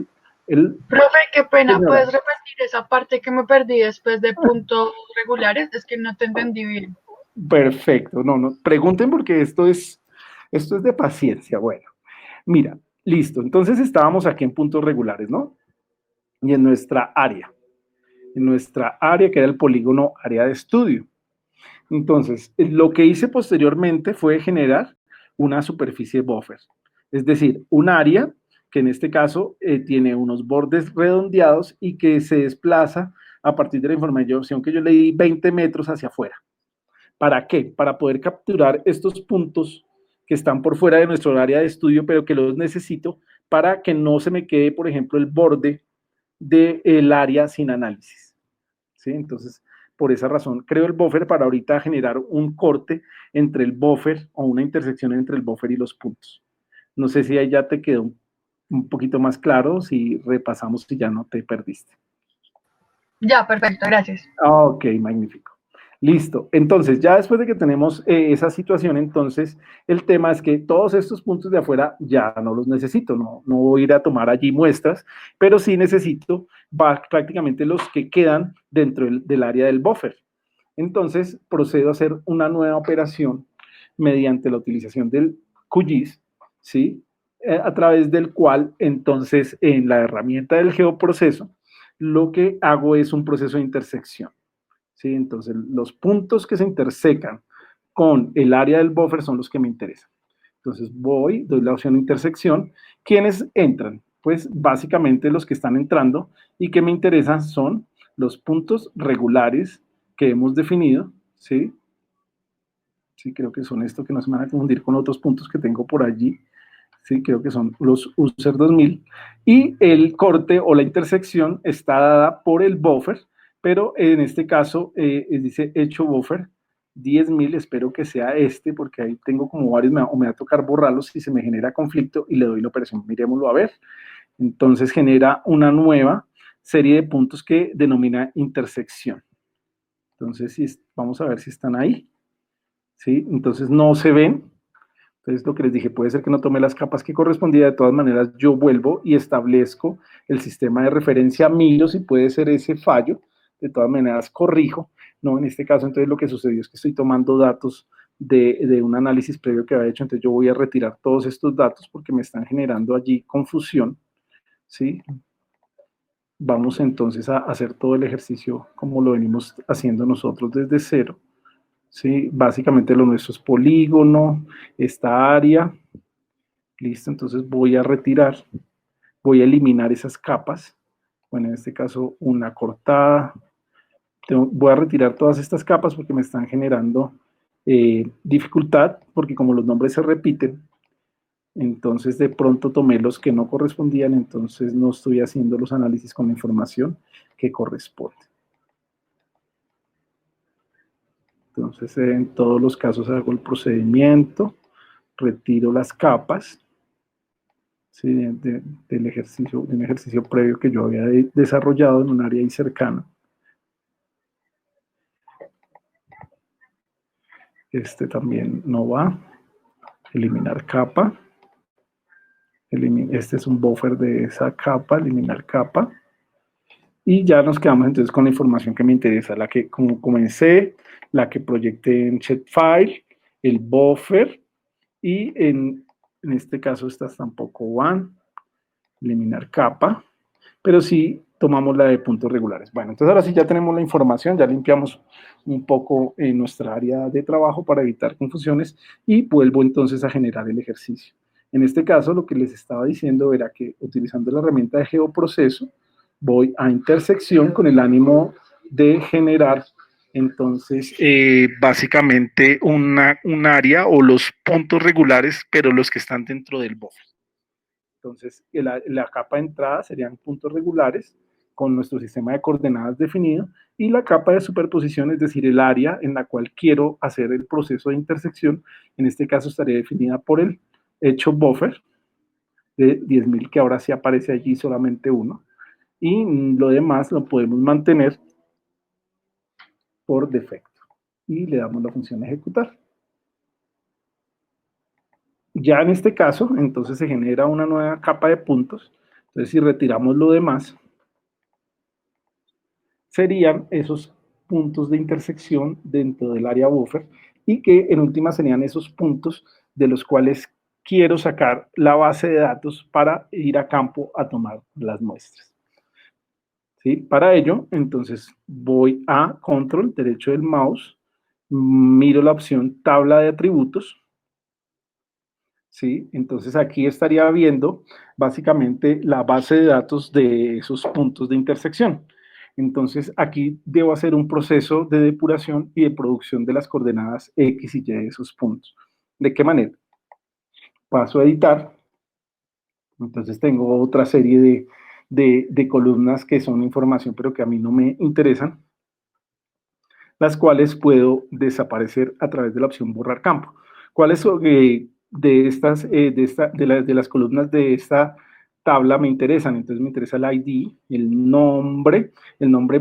Profe, qué pena, Señora. ¿puedes repetir esa parte que me perdí después de puntos regulares? Es que no te entendí bien. Perfecto, no, pregunten porque esto es de paciencia. Bueno, mira, listo, entonces estábamos aquí en puntos regulares, ¿no? Y en nuestra área que era el polígono área de estudio. Entonces, lo que hice posteriormente fue generar una superficie buffer, es decir, un área que en este caso tiene unos bordes redondeados y que se desplaza a partir de la información que yo le di 20 metros hacia afuera. ¿Para qué? Para poder capturar estos puntos que están por fuera de nuestro área de estudio, pero que los necesito para que no se me quede, por ejemplo, el borde del área sin análisis. ¿Sí? Entonces, por esa razón, creo el buffer para ahorita generar un corte entre el buffer o una intersección entre el buffer y los puntos. No sé si ahí ya te quedó un poquito más claro, si repasamos si ya no te perdiste. Ya, perfecto, gracias. Ok, magnífico. Listo. Entonces, ya después de que tenemos esa situación, entonces, el tema es que todos estos puntos de afuera ya no los necesito, no voy a ir a tomar allí muestras, pero sí necesito prácticamente los que quedan dentro del área del buffer. Entonces, procedo a hacer una nueva operación mediante la utilización del QGIS, ¿sí? A través del cual, entonces, en la herramienta del geoproceso, lo que hago es un proceso de intersección. ¿Sí? Entonces, los puntos que se intersecan con el área del buffer son los que me interesan. Entonces, doy la opción intersección. ¿Quiénes entran? Pues básicamente los que están entrando y que me interesan son los puntos regulares que hemos definido, ¿sí? Sí, creo que son estos que no se me van a confundir con otros puntos que tengo por allí. Sí, creo que son los user 2000. Y el corte o la intersección está dada por el buffer, pero en este caso dice hecho buffer 10.000, espero que sea este, porque ahí tengo como varios, o me va a tocar borrarlos si se me genera conflicto y le doy la operación. Miremoslo a ver. Entonces genera una nueva serie de puntos que denomina intersección. Entonces, vamos a ver si están ahí. ¿Sí? Entonces no se ven. Entonces, lo que les dije, puede ser que no tome las capas que correspondía. De todas maneras, yo vuelvo y establezco el sistema de referencia Milo, si puede ser ese fallo. De todas maneras, corrijo. No, en este caso, entonces, lo que sucedió es que estoy tomando datos de un análisis previo que había hecho. Entonces, yo voy a retirar todos estos datos porque me están generando allí confusión. ¿Sí? Vamos entonces a hacer todo el ejercicio como lo venimos haciendo nosotros desde cero. ¿Sí? Básicamente lo nuestro es polígono, esta área. Listo, entonces voy a retirar, voy a eliminar esas capas. Bueno, en este caso una cortada. Voy a retirar todas estas capas porque me están generando dificultad, porque como los nombres se repiten, entonces de pronto tomé los que no correspondían, entonces no estoy haciendo los análisis con la información que corresponde. Entonces en todos los casos hago el procedimiento, retiro las capas, ¿sí? del ejercicio previo que yo había desarrollado en un área ahí cercana. Este también no va. Eliminar capa. Este es un buffer de esa capa, eliminar capa. Y ya nos quedamos entonces con la información que me interesa, la que como comencé, la que proyecté en Shapefile, el buffer, y en este caso estas tampoco van. Eliminar capa, pero sí tomamos la de puntos regulares. Bueno, entonces ahora sí ya tenemos la información, ya limpiamos un poco nuestra área de trabajo para evitar confusiones y vuelvo entonces a generar el ejercicio. En este caso lo que les estaba diciendo era que utilizando la herramienta de geoproceso voy a intersección con el ánimo de generar entonces básicamente un área o los puntos regulares, pero los que están dentro del buffer. Entonces, la capa de entrada serían puntos regulares con nuestro sistema de coordenadas definido y la capa de superposición, es decir, el área en la cual quiero hacer el proceso de intersección, en este caso estaría definida por el hecho buffer de 10.000, que ahora sí aparece allí solamente uno, y lo demás lo podemos mantener por defecto. Y le damos la función ejecutar. Ya en este caso, entonces se genera una nueva capa de puntos. Entonces, si retiramos lo demás, serían esos puntos de intersección dentro del área buffer y que en última serían esos puntos de los cuales quiero sacar la base de datos para ir a campo a tomar las muestras. ¿Sí? Para ello, entonces voy a control derecho del mouse, miro la opción tabla de atributos. ¿Sí? Entonces aquí estaría viendo básicamente la base de datos de esos puntos de intersección. Entonces aquí debo hacer un proceso de depuración y de producción de las coordenadas X y Y de esos puntos. ¿De qué manera? Paso a editar. Entonces tengo otra serie de columnas que son información pero que a mí no me interesan, las cuales puedo desaparecer a través de la opción borrar campo. ¿Cuáles son de las columnas de esta tabla me interesan? Entonces me interesa el ID, el nombre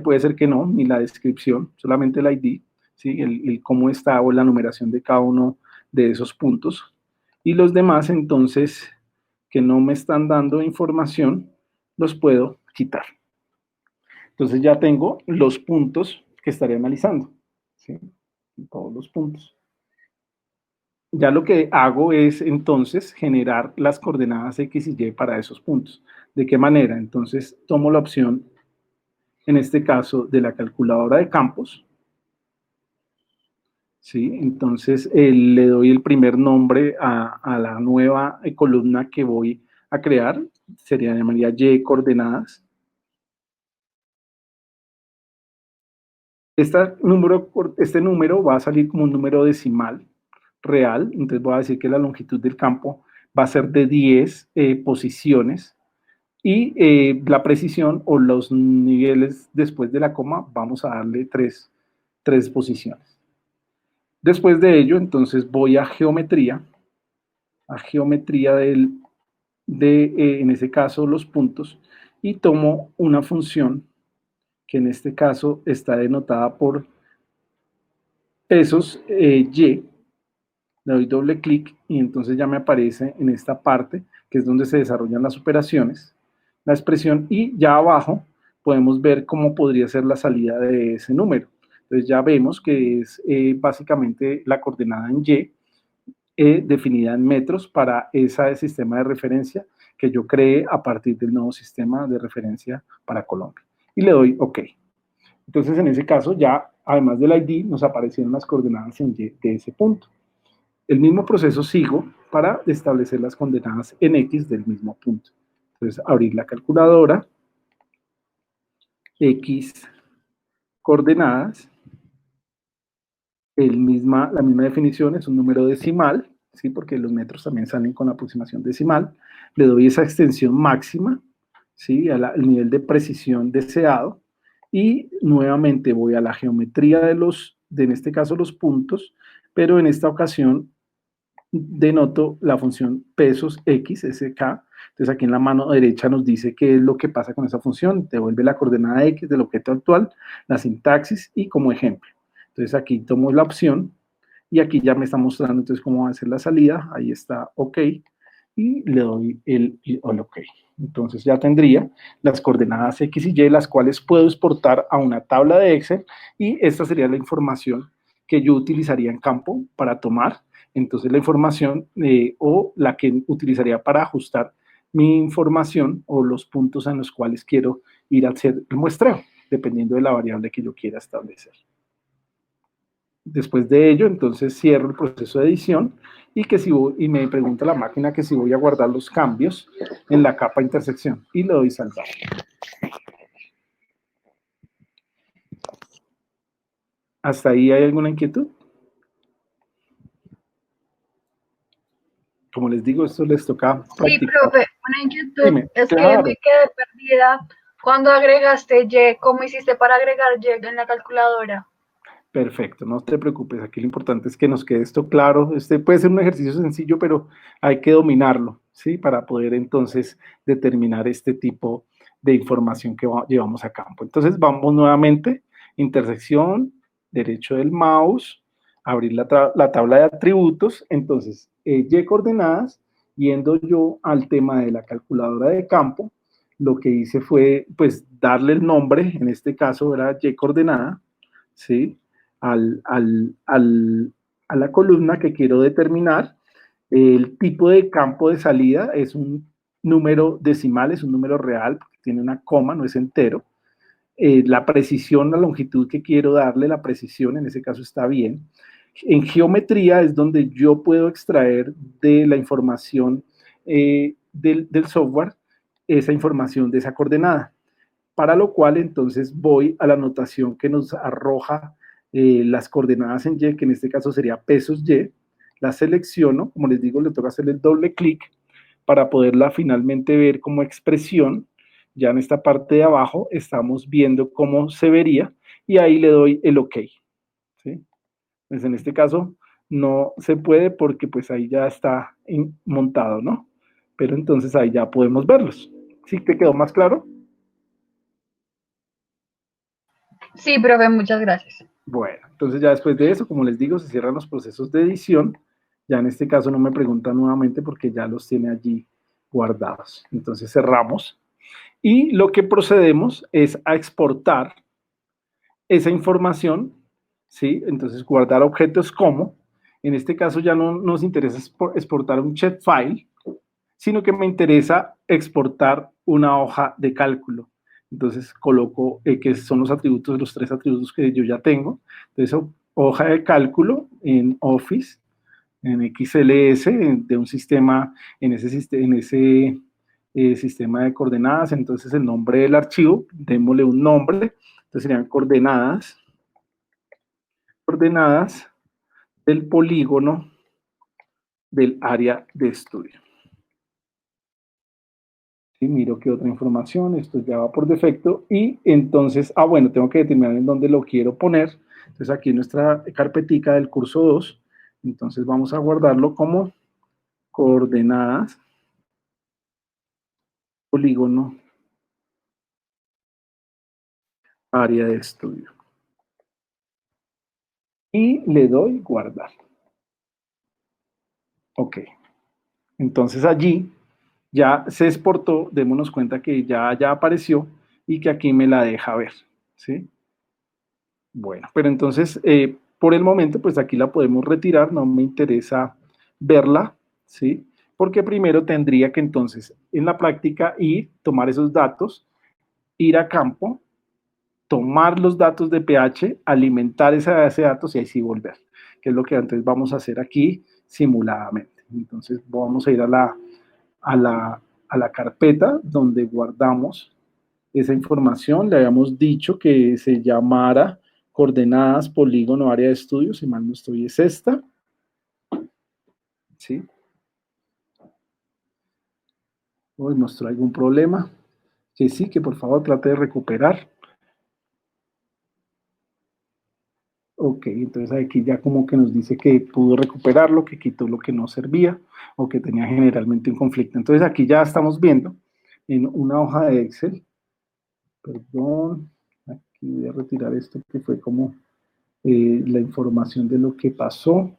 puede ser que no, ni la descripción, solamente el ID, ¿sí? el cómo está o la numeración de cada uno de esos puntos. Y los demás, entonces, que no me están dando información, los puedo quitar. Entonces ya tengo los puntos que estaré analizando, ¿sí? Todos los puntos. Ya lo que hago es entonces generar las coordenadas X y Y para esos puntos. ¿De qué manera? Entonces tomo la opción, en este caso, de la calculadora de campos. ¿Sí? Entonces le doy el primer nombre a la nueva columna que voy a crear. Llamaría Y coordenadas. Este número va a salir como un número decimal real, entonces voy a decir que la longitud del campo va a ser de 10 posiciones y la precisión o los niveles después de la coma vamos a darle 3 posiciones. Después de ello, entonces voy a geometría en ese caso los puntos, y tomo una función que en este caso está denotada por pesos Y, le doy doble clic y entonces ya me aparece en esta parte, que es donde se desarrollan las operaciones, la expresión, y ya abajo podemos ver cómo podría ser la salida de ese número. Entonces ya vemos que es básicamente la coordenada en Y, definida en metros para ese sistema de referencia que yo creé a partir del nuevo sistema de referencia para Colombia. Y le doy OK. Entonces, en ese caso, ya, además del ID, nos aparecieron las coordenadas en Y de ese punto. El mismo proceso sigo para establecer las coordenadas en X del mismo punto. Entonces, abrir la calculadora, X coordenadas, la misma definición, es un número decimal, ¿sí? Porque los metros también salen con la aproximación decimal. Le doy esa extensión máxima, ¿sí? Al nivel de precisión deseado, y nuevamente voy a la geometría en este caso los puntos, pero en esta ocasión denoto la función pesos X, SK. Entonces aquí en la mano derecha nos dice qué es lo que pasa con esa función, devuelve la coordenada X del objeto actual, la sintaxis y como ejemplo. Entonces aquí tomo la opción y aquí ya me está mostrando entonces cómo va a ser la salida, ahí está OK, y le doy el OK. Entonces ya tendría las coordenadas X y Y, las cuales puedo exportar a una tabla de Excel, y esta sería la información que yo utilizaría en campo para tomar entonces la información o la que utilizaría para ajustar mi información o los puntos en los cuales quiero ir a hacer el muestreo, dependiendo de la variable que yo quiera establecer. Después de ello, entonces cierro el proceso de edición y me pregunta la máquina que si voy a guardar los cambios en la capa intersección y le doy salvar. ¿Hasta ahí hay alguna inquietud? Como les digo, esto les toca practicar. Sí, profe, una inquietud. Dime, Es que claro. me quedé perdida. Cuando agregaste Y, ¿cómo hiciste para agregar Y en la calculadora? Perfecto, no te preocupes, aquí lo importante es que nos quede esto claro. Este puede ser un ejercicio sencillo, pero hay que dominarlo, ¿sí? Para poder entonces determinar este tipo de información que llevamos a campo. Entonces vamos nuevamente, intersección, derecho del mouse, abrir la tabla de atributos, entonces Y coordenadas, yendo yo al tema de la calculadora de campo, lo que hice fue pues darle el nombre, en este caso era Y coordenada, ¿sí? A la columna que quiero determinar. El tipo de campo de salida es un número decimal, es un número real, porque tiene una coma, no es entero. La precisión, la longitud que quiero darle, la precisión, en ese caso está bien. En geometría es donde yo puedo extraer de la información del software esa información de esa coordenada, para lo cual entonces voy a la notación que nos arroja las coordenadas en Y, que en este caso sería pesos Y, la selecciono, como les digo, le toca hacer el doble clic para poderla finalmente ver como expresión. Ya en esta parte de abajo estamos viendo cómo se vería y ahí le doy el OK, ¿sí? Pues en este caso no se puede porque pues ahí ya está montado, ¿no? Pero entonces ahí ya podemos verlos. ¿Sí te quedó más claro? Sí, profe, muchas gracias. Bueno, entonces ya después de eso, como les digo, se cierran los procesos de edición. Ya en este caso no me pregunta nuevamente porque ya los tiene allí guardados. Entonces cerramos. Y lo que procedemos es a exportar esa información, ¿sí? Entonces guardar objetos como, en este caso ya no nos interesa exportar un shapefile, sino que me interesa exportar una hoja de cálculo. Entonces coloco que son los atributos, los 3 atributos que yo ya tengo. Entonces, hoja de cálculo en Office, en XLS, de un sistema, en ese sistema de coordenadas. Entonces, el nombre del archivo, démosle un nombre. Entonces, serían coordenadas del polígono del área de estudio. Y miro qué otra información, esto ya va por defecto, y entonces, bueno, tengo que determinar en dónde lo quiero poner. Entonces aquí en nuestra carpetica del curso 2, entonces vamos a guardarlo como coordenadas, polígono, área de estudio. Y le doy guardar. Ok. Entonces allí ya se exportó, démonos cuenta que ya apareció y que aquí me la deja ver, ¿sí? Bueno, pero entonces, por el momento, pues aquí la podemos retirar, no me interesa verla, ¿sí? Porque primero tendría que entonces, en la práctica, tomar esos datos, ir a campo, tomar los datos de pH, alimentar esa base de datos y ahí sí volver, que es lo que antes vamos a hacer aquí simuladamente. Entonces, vamos a ir a la carpeta donde guardamos esa información. Le habíamos dicho que se llamara coordenadas, polígono, área de estudio, si mal no estoy, es esta. ¿Sí? Hoy mostró algún problema. Que sí, que por favor trate de recuperar. Ok, entonces aquí ya como que nos dice que pudo recuperarlo, que quitó lo que no servía o que tenía generalmente un conflicto. Entonces aquí ya estamos viendo en una hoja de Excel, perdón, aquí voy a retirar esto que fue como la información de lo que pasó.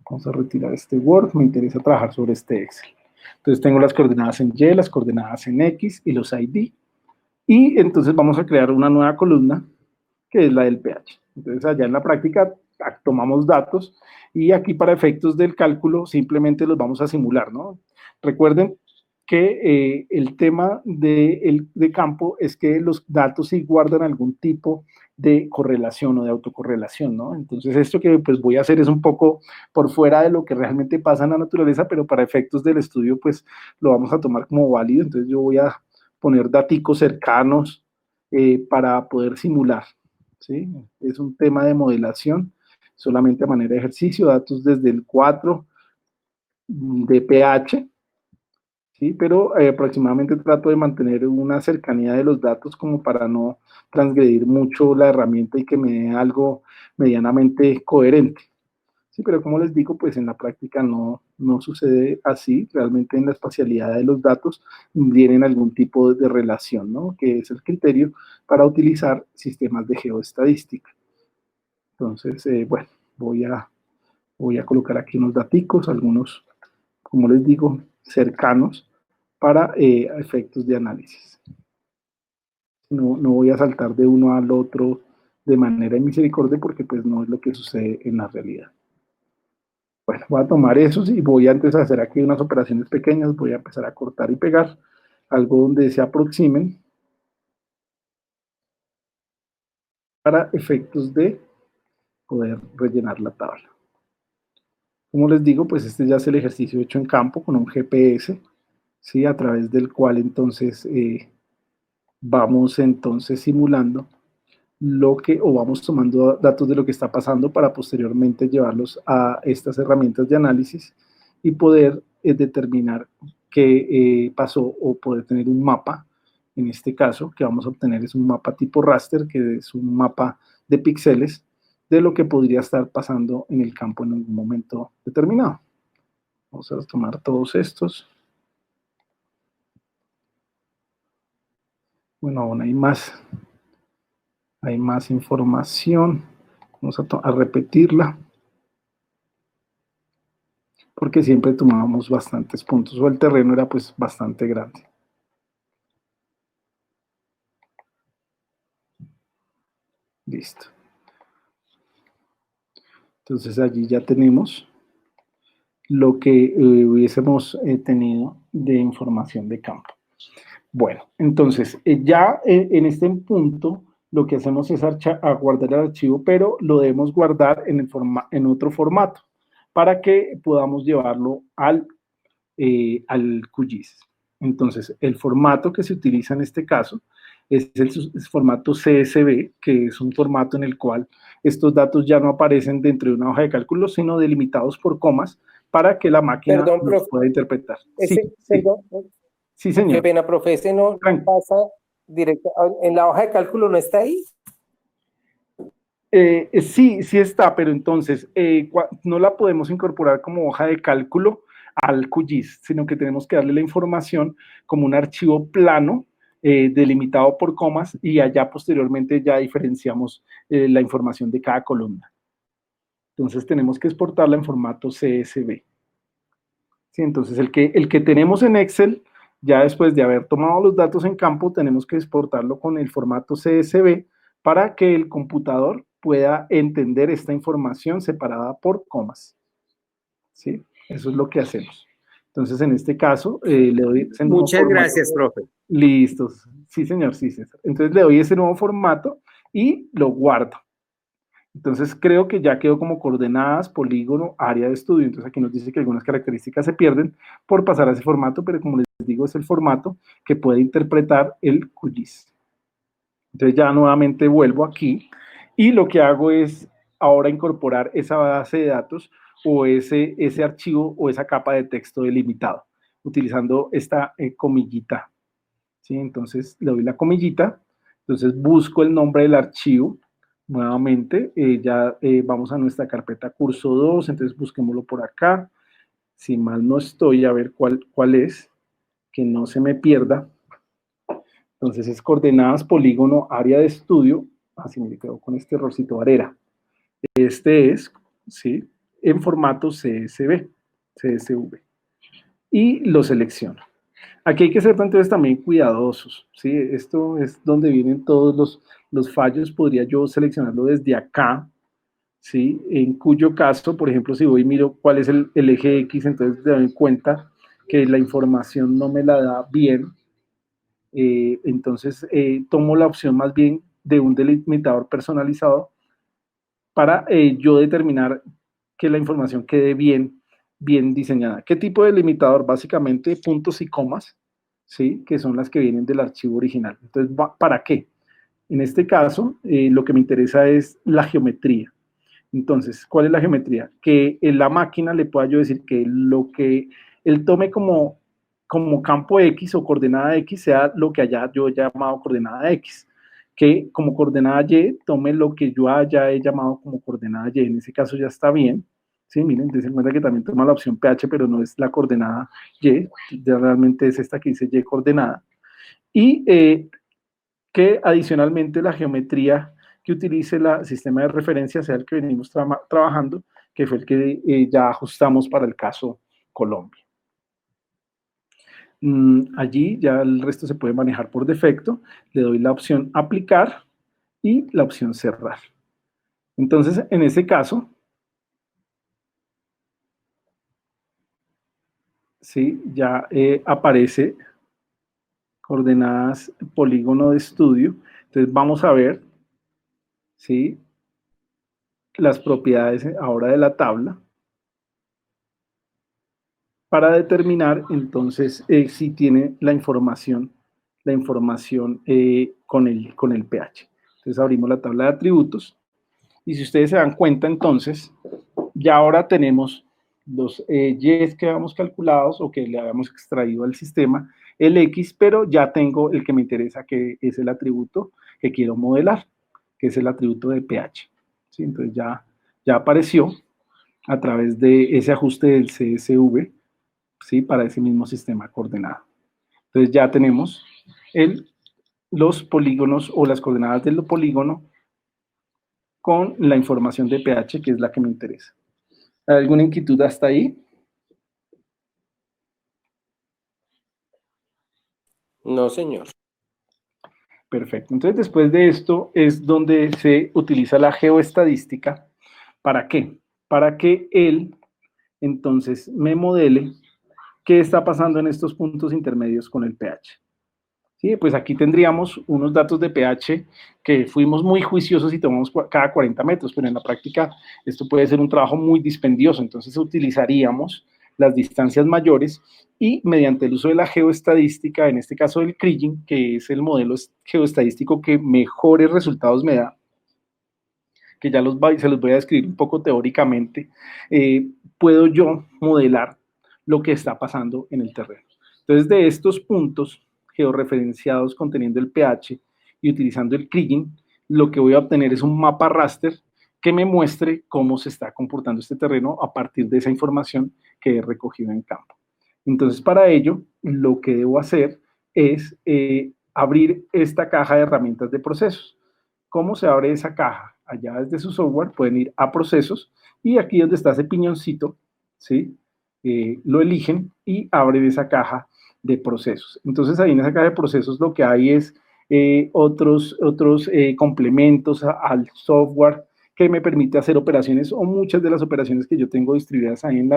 Vamos a retirar este Word, me interesa trabajar sobre este Excel. Entonces tengo las coordenadas en Y, las coordenadas en X y los ID. Y entonces vamos a crear una nueva columna que es la del pH. Entonces allá en la práctica tomamos datos y aquí para efectos del cálculo simplemente los vamos a simular, ¿no? Recuerden que el tema de campo es que los datos sí guardan algún tipo de correlación o de autocorrelación, ¿no? Entonces esto que pues voy a hacer es un poco por fuera de lo que realmente pasa en la naturaleza, pero para efectos del estudio pues lo vamos a tomar como válido. Entonces yo voy a poner daticos cercanos para poder simular, ¿sí? Es un tema de modelación, solamente a manera de ejercicio, datos desde el 4 de pH, ¿sí? Pero aproximadamente trato de mantener una cercanía de los datos como para no transgredir mucho la herramienta y que me dé algo medianamente coherente. Sí, pero como les digo, pues en la práctica no sucede así. Realmente en la espacialidad de los datos tienen algún tipo de relación, ¿no? Que es el criterio para utilizar sistemas de geoestadística. Entonces, bueno, voy a colocar aquí unos daticos, algunos, como les digo, cercanos para efectos de análisis. No voy a saltar de uno al otro de manera de misericordia porque pues no es lo que sucede en la realidad. Bueno, voy a tomar esos y voy a antes a hacer aquí unas operaciones pequeñas, voy a empezar a cortar y pegar algo donde se aproximen para efectos de poder rellenar la tabla. Como les digo, pues este ya es el ejercicio hecho en campo con un GPS, ¿sí? A través del cual entonces vamos entonces simulando o vamos tomando datos de lo que está pasando para posteriormente llevarlos a estas herramientas de análisis y poder determinar qué pasó o poder tener un mapa. En este caso, que vamos a obtener es un mapa tipo raster, que es un mapa de píxeles de lo que podría estar pasando en el campo en algún momento determinado. Vamos a tomar todos estos. Bueno, aún hay más. Hay más información. Vamos a repetirla. Porque siempre tomábamos bastantes puntos, o el terreno era pues bastante grande. Listo. Entonces allí ya tenemos lo que hubiésemos tenido de información de campo. Bueno, entonces ya en este punto lo que hacemos es guardar el archivo, pero lo debemos guardar en otro formato para que podamos llevarlo al QGIS. Entonces, el formato que se utiliza en este caso es el formato CSV, que es un formato en el cual estos datos ya no aparecen dentro de una hoja de cálculo, sino delimitados por comas para que la máquina los pueda interpretar. Sí, señor. Qué pena, profe, ese no pasa directo, en la hoja de cálculo no está ahí. Sí está, pero entonces no la podemos incorporar como hoja de cálculo al QGIS, sino que tenemos que darle la información como un archivo plano delimitado por comas y allá posteriormente ya diferenciamos la información de cada columna. Entonces tenemos que exportarla en formato CSV. Sí, entonces el que tenemos en Excel, ya después de haber tomado los datos en campo, tenemos que exportarlo con el formato CSV para que el computador pueda entender esta información separada por comas. ¿Sí? Eso es lo que hacemos. Entonces, en este caso, le doy ese nuevo Muchas formato. gracias, profe. Listos. Sí, señor, sí, César. Entonces, le doy ese nuevo formato y lo guardo. Entonces, creo que ya quedó como coordenadas, polígono, área de estudio. Entonces, aquí nos dice que algunas características se pierden por pasar a ese formato, pero como les digo, es el formato que puede interpretar el QGIS. Entonces ya nuevamente vuelvo aquí y lo que hago es ahora incorporar esa base de datos o ese archivo o esa capa de texto delimitado, utilizando esta comillita. ¿Sí? Entonces le doy la comillita, entonces busco el nombre del archivo, nuevamente, vamos a nuestra carpeta curso 2, entonces busquémoslo por acá, si mal no estoy, a ver cuál es, que no se me pierda. Entonces es coordenadas, polígono, área de estudio, así me quedo con este errorcito, Varera. Este es, ¿sí? En formato CSV. Y lo selecciono. Aquí hay que ser entonces también cuidadosos, ¿sí? Esto es donde vienen todos los fallos, podría yo seleccionarlo desde acá, ¿sí? En cuyo caso, por ejemplo, si voy y miro cuál es el eje X, entonces me doy cuenta que la información no me la da bien, entonces tomo la opción más bien de un delimitador personalizado para yo determinar que la información quede bien diseñada. ¿Qué tipo de delimitador? Básicamente puntos y comas, ¿sí? Que son las que vienen del archivo original. Entonces, ¿para qué? En este caso, lo que me interesa es la geometría. Entonces, ¿cuál es la geometría? Que en la máquina le pueda yo decir que lo que él tome como campo X o coordenada X sea lo que allá yo he llamado coordenada X. Que como coordenada Y tome lo que yo haya he llamado como coordenada Y. En ese caso ya está bien. Sí, miren, den cuenta que también toma la opción PH, pero no es la coordenada Y. Ya realmente es esta que dice Y coordenada. Y que adicionalmente la geometría que utilice el sistema de referencia sea el que venimos trabajando, que fue el que ya ajustamos para el caso Colombia. Allí ya el resto se puede manejar por defecto. Le doy la opción aplicar y la opción cerrar. Entonces, en ese caso, ¿sí? Ya aparece coordenadas polígono de estudio. Entonces, vamos a ver, ¿sí? Las propiedades ahora de la tabla para determinar entonces si tiene la información con el pH. Entonces abrimos la tabla de atributos y si ustedes se dan cuenta entonces ya ahora tenemos los Y's que habíamos calculados o que le habíamos extraído al sistema, el X, pero ya tengo el que me interesa, que es el atributo que quiero modelar, que es el atributo de pH. ¿Sí? Entonces ya apareció a través de ese ajuste del CSV, ¿sí? Para ese mismo sistema coordenado. Entonces ya tenemos los polígonos o las coordenadas del polígono con la información de pH, que es la que me interesa. ¿Hay alguna inquietud hasta ahí? No, señor. Perfecto. Entonces, después de esto es donde se utiliza la geoestadística. ¿Para qué? Para que él, entonces, me modele qué está pasando en estos puntos intermedios con el pH. Sí, pues aquí tendríamos unos datos de pH que fuimos muy juiciosos y tomamos cada 40 metros, pero en la práctica esto puede ser un trabajo muy dispendioso, entonces utilizaríamos las distancias mayores y mediante el uso de la geoestadística, en este caso del Kriging, que es el modelo geoestadístico que mejores resultados me da, que ya se los voy a describir un poco teóricamente, puedo yo modelar lo que está pasando en el terreno. Entonces, de estos puntos georreferenciados conteniendo el pH y utilizando el Kriging, lo que voy a obtener es un mapa raster que me muestre cómo se está comportando este terreno a partir de esa información que he recogido en campo. Entonces, para ello, lo que debo hacer es abrir esta caja de herramientas de procesos. ¿Cómo se abre esa caja? Allá desde su software pueden ir a procesos y aquí donde está ese piñoncito, ¿sí? Lo eligen y abren esa caja de procesos. Entonces ahí en esa caja de procesos lo que hay es otros complementos al software que me permite hacer operaciones o muchas de las operaciones que yo tengo distribuidas ahí en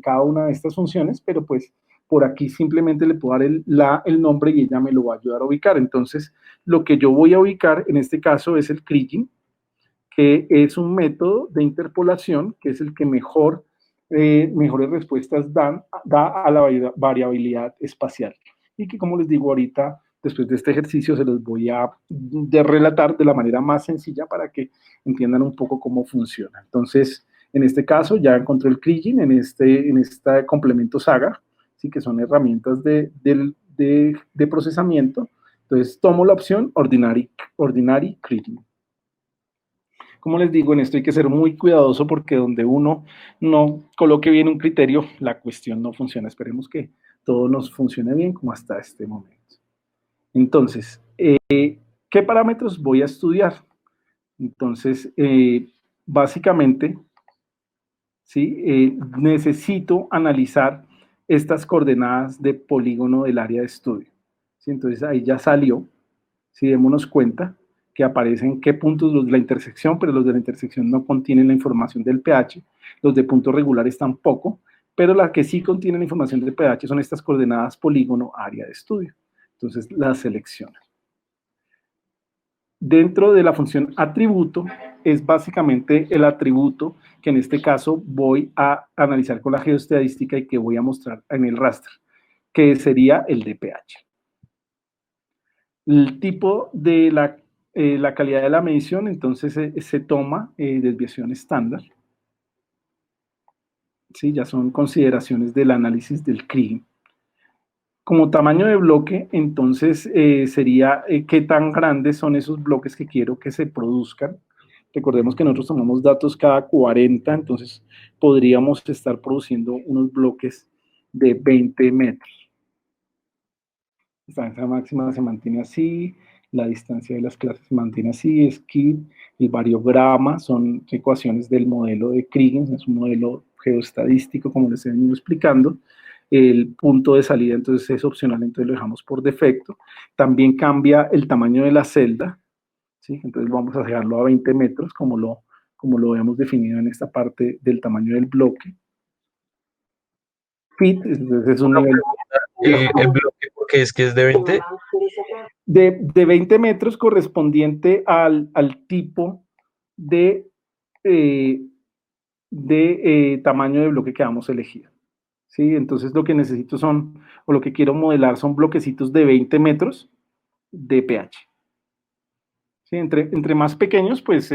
cada una de estas funciones, pero pues por aquí simplemente le puedo dar el nombre y ella me lo va a ayudar a ubicar. Entonces, lo que yo voy a ubicar en este caso es el Kriging, que es un método de interpolación, que es el que mejores respuestas da a la variabilidad espacial. Y que, como les digo ahorita, Después de este ejercicio se los voy a relatar de la manera más sencilla para que entiendan un poco cómo funciona. Entonces, en este caso ya encontré el kriging en este complemento Saga, ¿sí? Que son herramientas de procesamiento. Entonces, tomo la opción Ordinary Kriging. Como les digo, en esto hay que ser muy cuidadoso porque donde uno no coloque bien un criterio, la cuestión no funciona. Esperemos que todo nos funcione bien como hasta este momento. Entonces, ¿qué parámetros voy a estudiar? Entonces, básicamente, ¿sí? Necesito analizar estas coordenadas de polígono del área de estudio. ¿Sí? Entonces, ahí ya salió. Si démonos cuenta que aparecen qué puntos los de la intersección, pero los de la intersección no contienen la información del pH, los de puntos regulares tampoco, pero las que sí contienen la información del pH son estas coordenadas polígono área de estudio. Entonces las selecciono. Dentro de la función atributo es básicamente el atributo que en este caso voy a analizar con la geoestadística y que voy a mostrar en el raster, que sería el de pH. El tipo de la calidad de la medición, entonces se toma desviación estándar. ¿Sí? Ya son consideraciones del análisis del kriging. Como tamaño de bloque, entonces sería qué tan grandes son esos bloques que quiero que se produzcan. Recordemos que nosotros tomamos datos cada 40, entonces podríamos estar produciendo unos bloques de 20 metros. La distancia máxima se mantiene así, la distancia de las clases se mantiene así, skip, el variograma, son ecuaciones del modelo de Kriging, es un modelo geoestadístico, como les he venido explicando. El punto de salida, entonces, es opcional, entonces lo dejamos por defecto. También cambia el tamaño de la celda, ¿sí? Entonces vamos a dejarlo a 20 metros, como lo habíamos definido en esta parte del tamaño del bloque. Fit, entonces es un nivel... el bloque, porque es que es de 20. De 20 metros correspondiente al tipo de tamaño de bloque que vamos a elegir. ¿Sí? Entonces lo que necesito son, o lo que quiero modelar son bloquecitos de 20 metros de pH. ¿Sí? Entre más pequeños, pues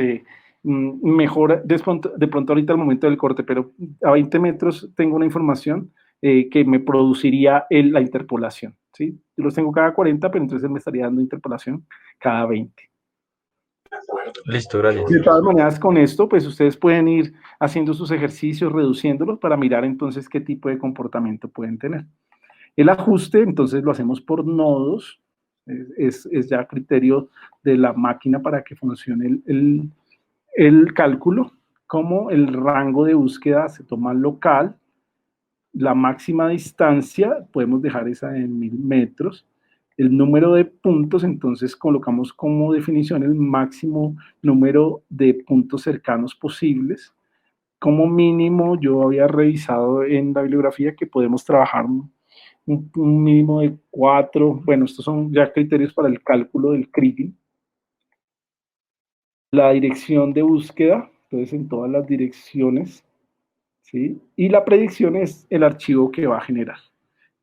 mejor de pronto ahorita al momento del corte, pero a 20 metros tengo una información que me produciría la interpolación. ¿Sí? Yo los tengo cada 40, pero entonces me estaría dando interpolación cada 20. Listo, gracias. De todas maneras, con esto, pues ustedes pueden ir haciendo sus ejercicios, reduciéndolos para mirar entonces qué tipo de comportamiento pueden tener. El ajuste, entonces lo hacemos por nodos, es ya criterio de la máquina para que funcione el cálculo, como el rango de búsqueda se toma local, la máxima distancia, podemos dejar esa en 1000 metros, el número de puntos, entonces colocamos como definición el máximo número de puntos cercanos posibles. Como mínimo, yo había revisado en la bibliografía que podemos trabajar un mínimo de 4. Bueno, estos son ya criterios para el cálculo del kriging. La dirección de búsqueda, entonces en todas las direcciones, ¿sí? Y la predicción es el archivo que va a generar.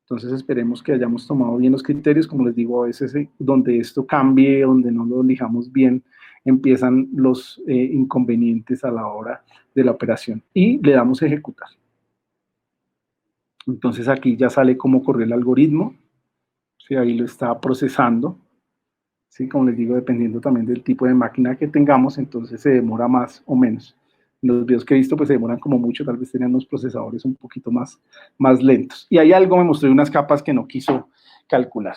Entonces esperemos que hayamos tomado bien los criterios, como les digo, a veces donde esto cambie, donde no lo elijamos bien, empiezan los inconvenientes a la hora de la operación. Y le damos a ejecutar. Entonces aquí ya sale cómo corre el algoritmo, ¿sí? Ahí lo está procesando, ¿sí? Como les digo, dependiendo también del tipo de máquina que tengamos, entonces se demora más o menos. Los videos que he visto pues se demoran como mucho, tal vez tenían unos procesadores un poquito más lentos. Y ahí algo me mostró unas capas que no quiso calcular.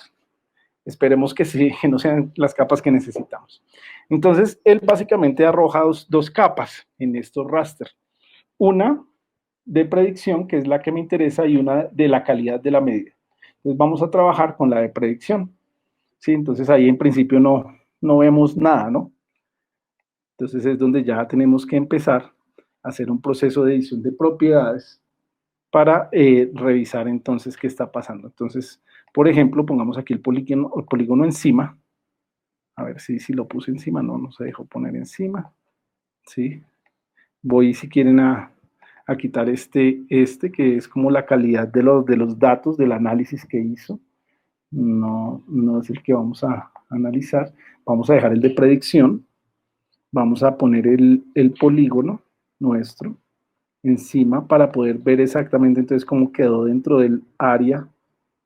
Esperemos que sí, que no sean las capas que necesitamos. Entonces, él básicamente arroja dos capas en estos raster. Una de predicción, que es la que me interesa, y una de la calidad de la medida. Entonces, vamos a trabajar con la de predicción. ¿Sí? Entonces, ahí en principio no vemos nada, ¿no? Entonces, es donde ya tenemos que empezar a hacer un proceso de edición de propiedades para revisar entonces qué está pasando. Entonces, por ejemplo, pongamos aquí el polígono encima. A ver si lo puse encima. No se dejó poner encima. ¿Sí? Voy, si quieren, a quitar este que es como la calidad de los datos del análisis que hizo. no es el que vamos a analizar. Vamos a dejar el de predicción. Vamos a poner el polígono nuestro encima para poder ver exactamente entonces cómo quedó dentro del área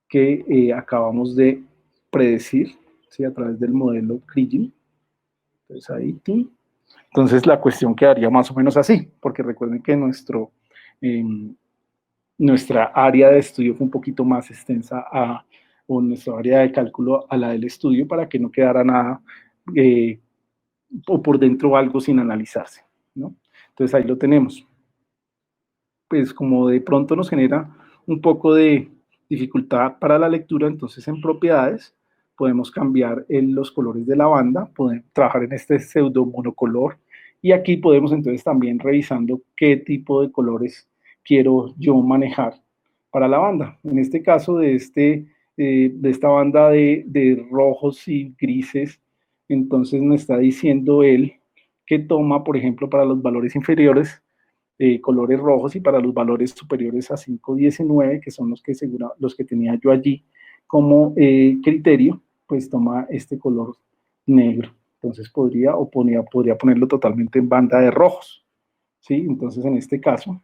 que acabamos de predecir, ¿sí? A través del modelo Kriging. Entonces ahí, ¡tim! Entonces la cuestión quedaría más o menos así, porque recuerden que nuestra área de estudio fue un poquito más extensa o nuestra área de cálculo a la del estudio para que no quedara nada o por dentro algo sin analizarse, ¿no? Entonces ahí lo tenemos. Pues como de pronto nos genera un poco de dificultad para la lectura, entonces en propiedades podemos cambiar los colores de la banda, podemos trabajar en este pseudo monocolor y aquí podemos entonces también revisando qué tipo de colores quiero yo manejar para la banda. En este caso de esta banda de rojos y grises, entonces me está diciendo él que toma, por ejemplo, para los valores inferiores, colores rojos y para los valores superiores a 519, que son los que tenía yo allí como criterio, pues toma este color negro. Entonces podría ponerlo totalmente en banda de rojos, ¿sí? Entonces en este caso,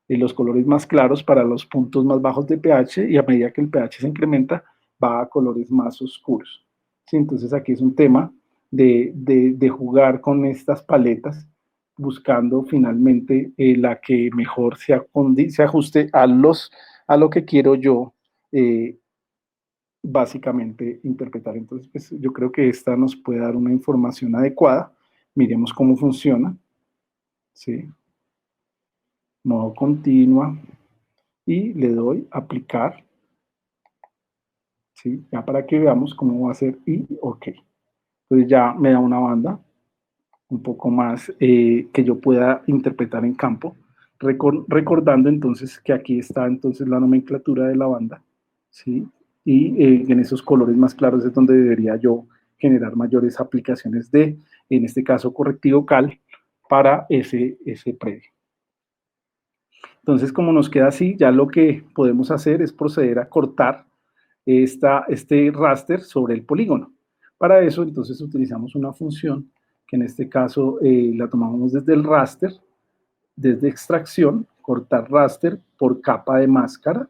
los colores más claros para los puntos más bajos de pH y a medida que el pH se incrementa, va a colores más oscuros, ¿sí? Entonces aquí es un tema de jugar con estas paletas buscando finalmente la que mejor se ajuste a lo que quiero yo básicamente interpretar. Entonces, pues, yo creo que esta nos puede dar una información adecuada. Miremos cómo funciona. ¿Sí? Modo continua. Y le doy aplicar. ¿Sí? Ya para que veamos cómo va a ser. Y OK. Entonces ya me da una banda un poco más que yo pueda interpretar en campo, recordando entonces que aquí está entonces la nomenclatura de la banda, ¿sí? Y en esos colores más claros es donde debería yo generar mayores aplicaciones en este caso, correctivo cal para ese predio. Entonces, como nos queda así, ya lo que podemos hacer es proceder a cortar este raster sobre el polígono. Para eso, entonces, utilizamos una función que en este caso la tomamos desde el raster, desde extracción, cortar raster por capa de máscara.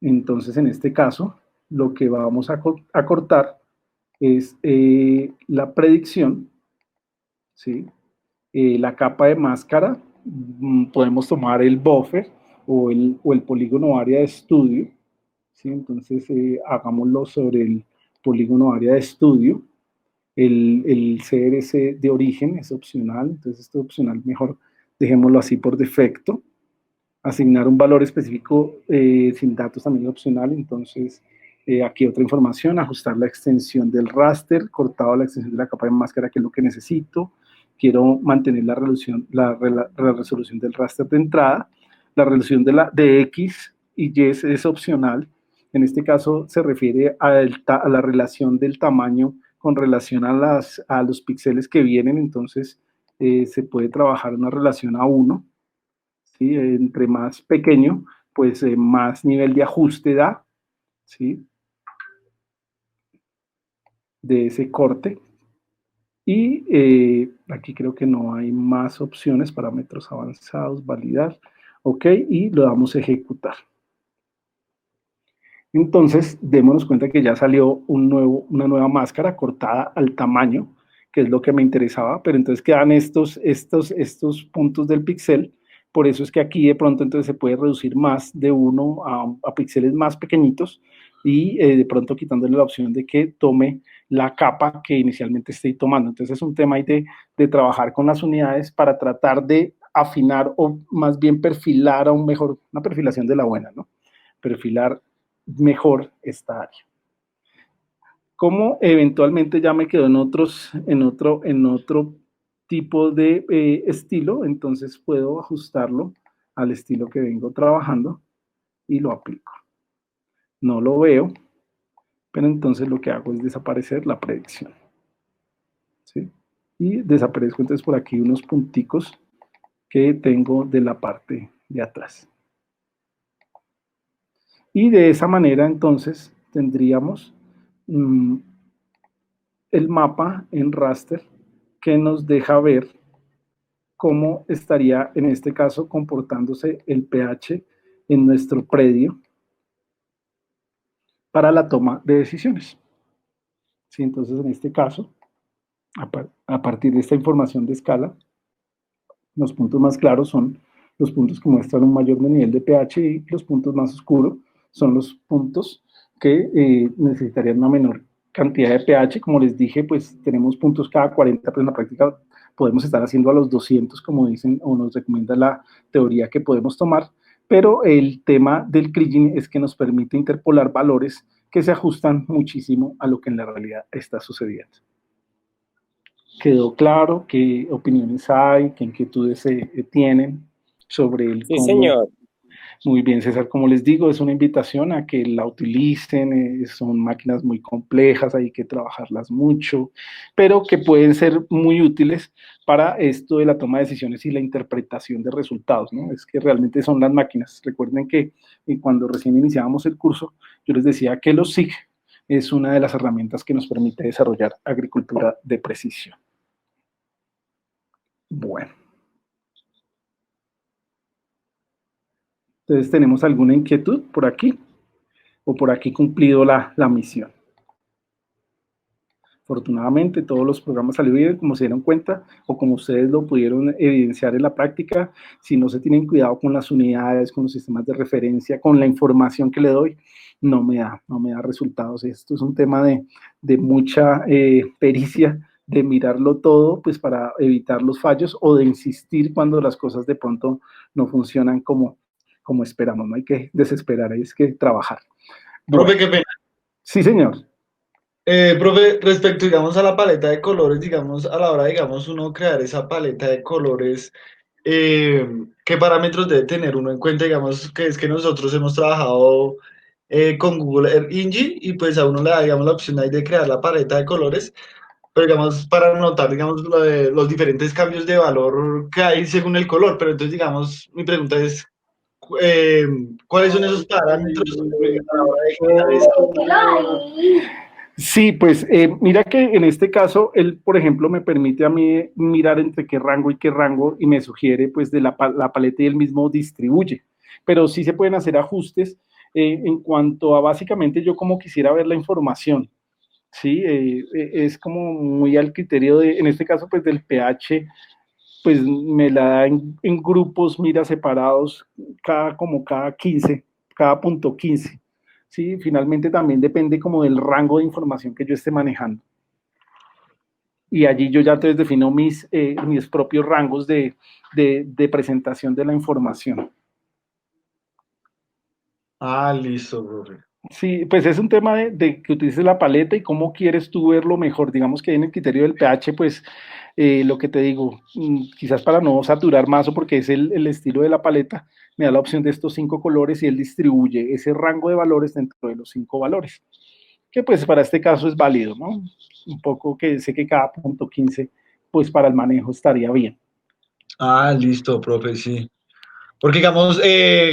Entonces, en este caso, lo que vamos a cortar es la predicción, ¿sí? La capa de máscara, podemos tomar el buffer o el polígono área de estudio, ¿sí? Entonces, hagámoslo sobre el polígono área de estudio. El CRC de origen es opcional, entonces esto es opcional, mejor dejémoslo así por defecto. Asignar un valor específico sin datos también es opcional, entonces aquí otra información, ajustar la extensión del raster, cortado la extensión de la capa de máscara, que es lo que necesito. Quiero mantener la resolución del raster de entrada. La resolución de X y Y es opcional. En este caso se refiere a la relación del tamaño con relación a los píxeles que vienen, entonces se puede trabajar una relación a 1, ¿sí? Entre más pequeño, pues más nivel de ajuste da, ¿sí? De ese corte. Y aquí creo que no hay más opciones, parámetros avanzados, validar, OK, y lo damos a ejecutar. Entonces, démonos cuenta que ya salió una nueva máscara cortada al tamaño, que es lo que me interesaba, pero entonces quedan estos puntos del píxel. Por eso es que aquí de pronto entonces se puede reducir más de uno a píxeles más pequeñitos y de pronto quitándole la opción de que tome la capa que inicialmente estoy tomando. Entonces es un tema ahí de trabajar con las unidades para tratar de afinar o más bien perfilar una perfilación de la buena, ¿no? Perfilar mejor esta área. Como eventualmente ya me quedo en otro tipo de estilo, entonces puedo ajustarlo al estilo que vengo trabajando y lo aplico. No lo veo, pero entonces lo que hago es desaparecer la predicción, ¿sí? Y desaparezco entonces por aquí unos punticos que tengo de la parte de atrás. Y de esa manera entonces tendríamos el mapa en raster que nos deja ver cómo estaría en este caso comportándose el pH en nuestro predio para la toma de decisiones. ¿Sí? Entonces, en este caso, a partir de esta información de escala, los puntos más claros son los puntos que muestran un mayor nivel de pH y los puntos más oscuros son los puntos que necesitarían una menor cantidad de pH. Como les dije, pues tenemos puntos cada 40, pero en la práctica podemos estar haciendo a los 200, como dicen o nos recomienda la teoría que podemos tomar, pero el tema del kriging es que nos permite interpolar valores que se ajustan muchísimo a lo que en la realidad está sucediendo. ¿Quedó claro? ¿Qué opiniones hay? ¿Qué inquietudes se tienen sobre el Sí, señor. Muy bien, César. Como les digo, es una invitación a que la utilicen. Son máquinas muy complejas, hay que trabajarlas mucho, pero que pueden ser muy útiles para esto de la toma de decisiones y la interpretación de resultados, ¿no? Es que realmente son las máquinas. Recuerden que cuando recién iniciábamos el curso, yo les decía que los SIG es una de las herramientas que nos permite desarrollar agricultura de precisión. Bueno. Entonces, ¿tenemos alguna inquietud por aquí? ¿O por aquí cumplido la misión? Afortunadamente, todos los programas salieron bien, como se dieron cuenta, o como ustedes lo pudieron evidenciar en la práctica. Si no se tienen cuidado con las unidades, con los sistemas de referencia, con la información que le doy, no me da resultados. Esto es un tema de mucha pericia, de mirarlo todo, pues para evitar los fallos, o de insistir cuando las cosas de pronto no funcionan como esperamos. No hay que desesperar, hay que trabajar. Bueno, Profe, qué pena. Sí, señor. Profe, respecto, digamos, a la paleta de colores, digamos, a la hora, digamos, uno crear esa paleta de colores, ¿qué parámetros debe tener uno en cuenta? Digamos, que es que nosotros hemos trabajado con Google Earth Engine y pues a uno le da, digamos, la opción ahí de crear la paleta de colores, pero digamos, para notar, digamos, los diferentes cambios de valor que hay según el color. Pero entonces, digamos, mi pregunta es, ¿cuáles son esos parámetros a la hora de crear esa? Sí, pues mira que en este caso, él, por ejemplo, me permite a mí mirar entre qué rango y me sugiere pues de la paleta y él mismo distribuye. Pero sí se pueden hacer ajustes en cuanto a básicamente yo como quisiera ver la información. Sí, es como muy al criterio de, en este caso pues del pH, pues me la da en grupos, mira, separados, cada 15, cada punto 15. ¿Sí? Finalmente también depende como del rango de información que yo esté manejando. Y allí yo ya entonces defino mis propios rangos de presentación de la información. Ah, listo, profe. Sí, pues es un tema de que utilices la paleta y cómo quieres tú verlo mejor. Digamos que en el criterio del pH, pues lo que te digo, quizás para no saturar más o porque es el estilo de la paleta, me da la opción de estos 5 colores y él distribuye ese rango de valores dentro de los 5 valores. Que pues para este caso es válido, ¿no? Un poco que sé que cada punto 15, pues para el manejo estaría bien. Ah, listo, profe, sí. Porque digamos,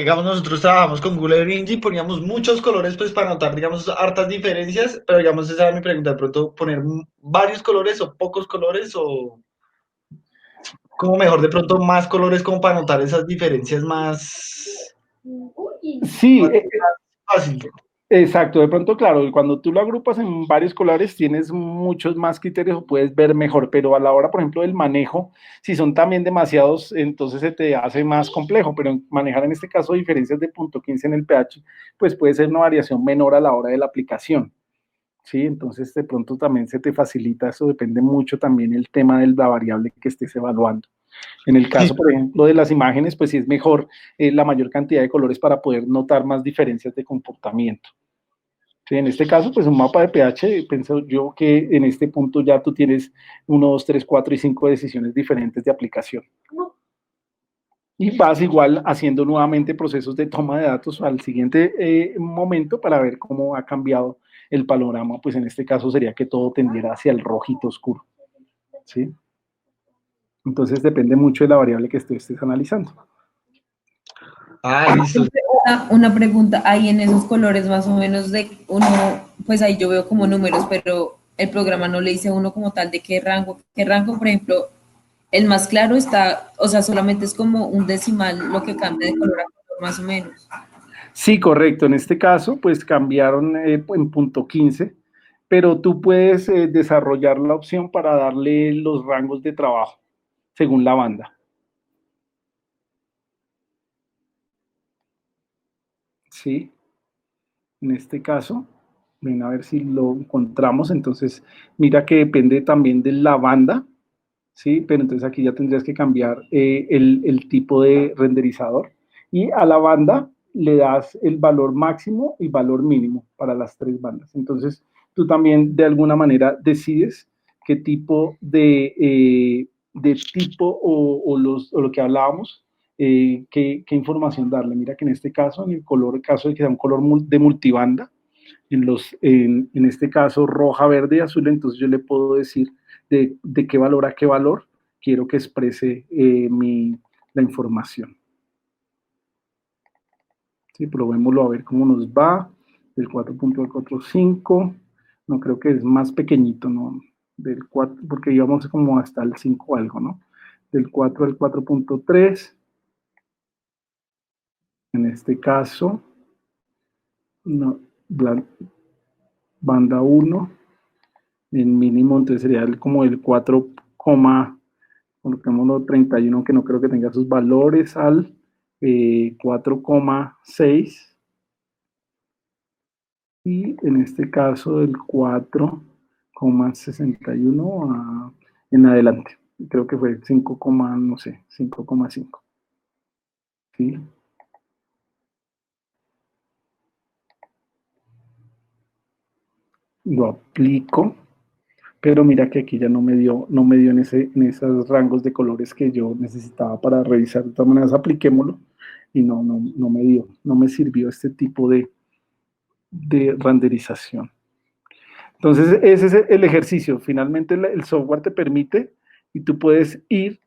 nosotros trabajamos con Google Earth Engine, poníamos muchos colores pues para notar, digamos, hartas diferencias, pero digamos, esa era mi pregunta, de pronto poner varios colores o pocos colores o como mejor de pronto más colores como para notar esas diferencias más Sí, fácil. exacto. De pronto, claro, cuando tú lo agrupas en varios colores tienes muchos más criterios, puedes ver mejor, pero a la hora, por ejemplo, del manejo, si son también demasiados, entonces se te hace más complejo, pero manejar en este caso diferencias de punto 15 en el pH, pues puede ser una variación menor a la hora de la aplicación. Sí, entonces de pronto también se te facilita, eso depende mucho también el tema de la variable que estés evaluando. En el caso, por ejemplo, de las imágenes, pues sí es mejor la mayor cantidad de colores para poder notar más diferencias de comportamiento. Sí, en este caso, pues un mapa de pH, pienso yo que en este punto ya tú tienes 1, 2, 3, 4 y 5 decisiones diferentes de aplicación. Y vas igual haciendo nuevamente procesos de toma de datos al siguiente momento para ver cómo ha cambiado el panorama, pues en este caso sería que todo tendiera hacia el rojito oscuro, ¿sí? Entonces depende mucho de la variable que estés analizando. Ah, listo. Una pregunta, ahí en esos colores más o menos de uno, pues ahí yo veo como números, pero el programa no le dice a uno como tal de qué rango, por ejemplo, el más claro está, o sea, solamente es como un decimal lo que cambia de color a color más o menos. Sí, correcto. En este caso, pues cambiaron en punto 15, pero tú puedes desarrollar la opción para darle los rangos de trabajo según la banda. Sí, en este caso, ven a ver si lo encontramos. Entonces, mira que depende también de la banda, ¿sí? Pero entonces aquí ya tendrías que cambiar el tipo de renderizador y a la banda le das el valor máximo y valor mínimo para las tres bandas. Entonces, tú también de alguna manera decides qué tipo de tipo o lo que hablábamos, qué información darle. Mira que en este caso, en el color, caso de que sea un color de multibanda, en este caso roja, verde y azul, entonces yo le puedo decir de qué valor a qué valor quiero que exprese la información. Sí, probémoslo a ver cómo nos va. Del 4.45, no creo que es más pequeñito, ¿no? Del 4, porque íbamos como hasta el 5 algo, ¿no? Del 4 al 4.3. En este caso, no, banda 1, en mínimo, entonces sería como el 4, coloquémoslo 31, que no creo que tenga sus valores, al 4,6. Y en este caso el 4,61 en adelante. Creo que fue 5, no sé, 5,5. ¿Sí? Lo aplico, pero mira que aquí ya no me dio en esos rangos de colores que yo necesitaba para revisar. De todas maneras, apliquémoslo y no me sirvió este tipo de renderización. Entonces, ese es el ejercicio. Finalmente, el software te permite y tú puedes ir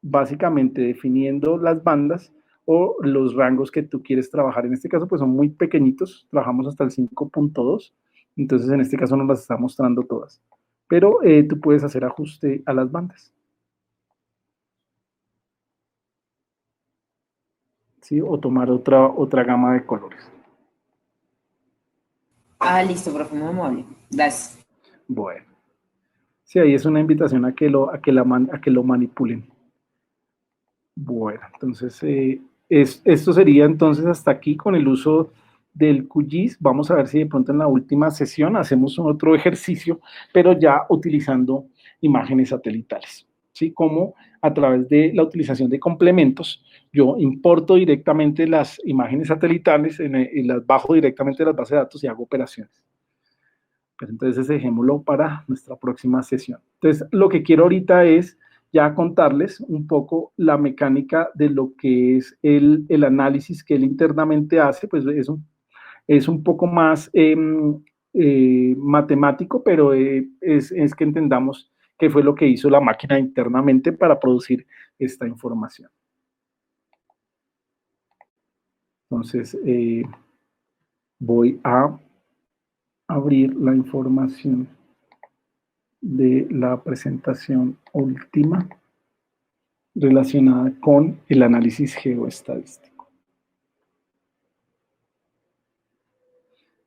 básicamente definiendo las bandas o los rangos que tú quieres trabajar. En este caso, pues son muy pequeñitos. Trabajamos hasta el 5.2. Entonces, en este caso, nos las está mostrando todas. Pero tú puedes hacer ajuste a las bandas. ¿Sí? O tomar otra gama de colores. Ah, listo, profe, muy amable. Gracias. Bueno. Sí, ahí es una invitación a que lo manipulen. Bueno, entonces esto sería entonces hasta aquí con el uso del QGIS. Vamos a ver si de pronto en la última sesión hacemos otro ejercicio, pero ya utilizando imágenes satelitales. ¿Sí? Como a través de la utilización de complementos, yo importo directamente las imágenes satelitales y las bajo directamente de las bases de datos y hago operaciones. Pero entonces dejémoslo para nuestra próxima sesión. Entonces, lo que quiero ahorita es ya contarles un poco la mecánica de lo que es el análisis que él internamente hace, pues es un poco más matemático, pero es que entendamos qué fue lo que hizo la máquina internamente para producir esta información. Entonces, voy a abrir la información de la presentación última relacionada con el análisis geoestadístico.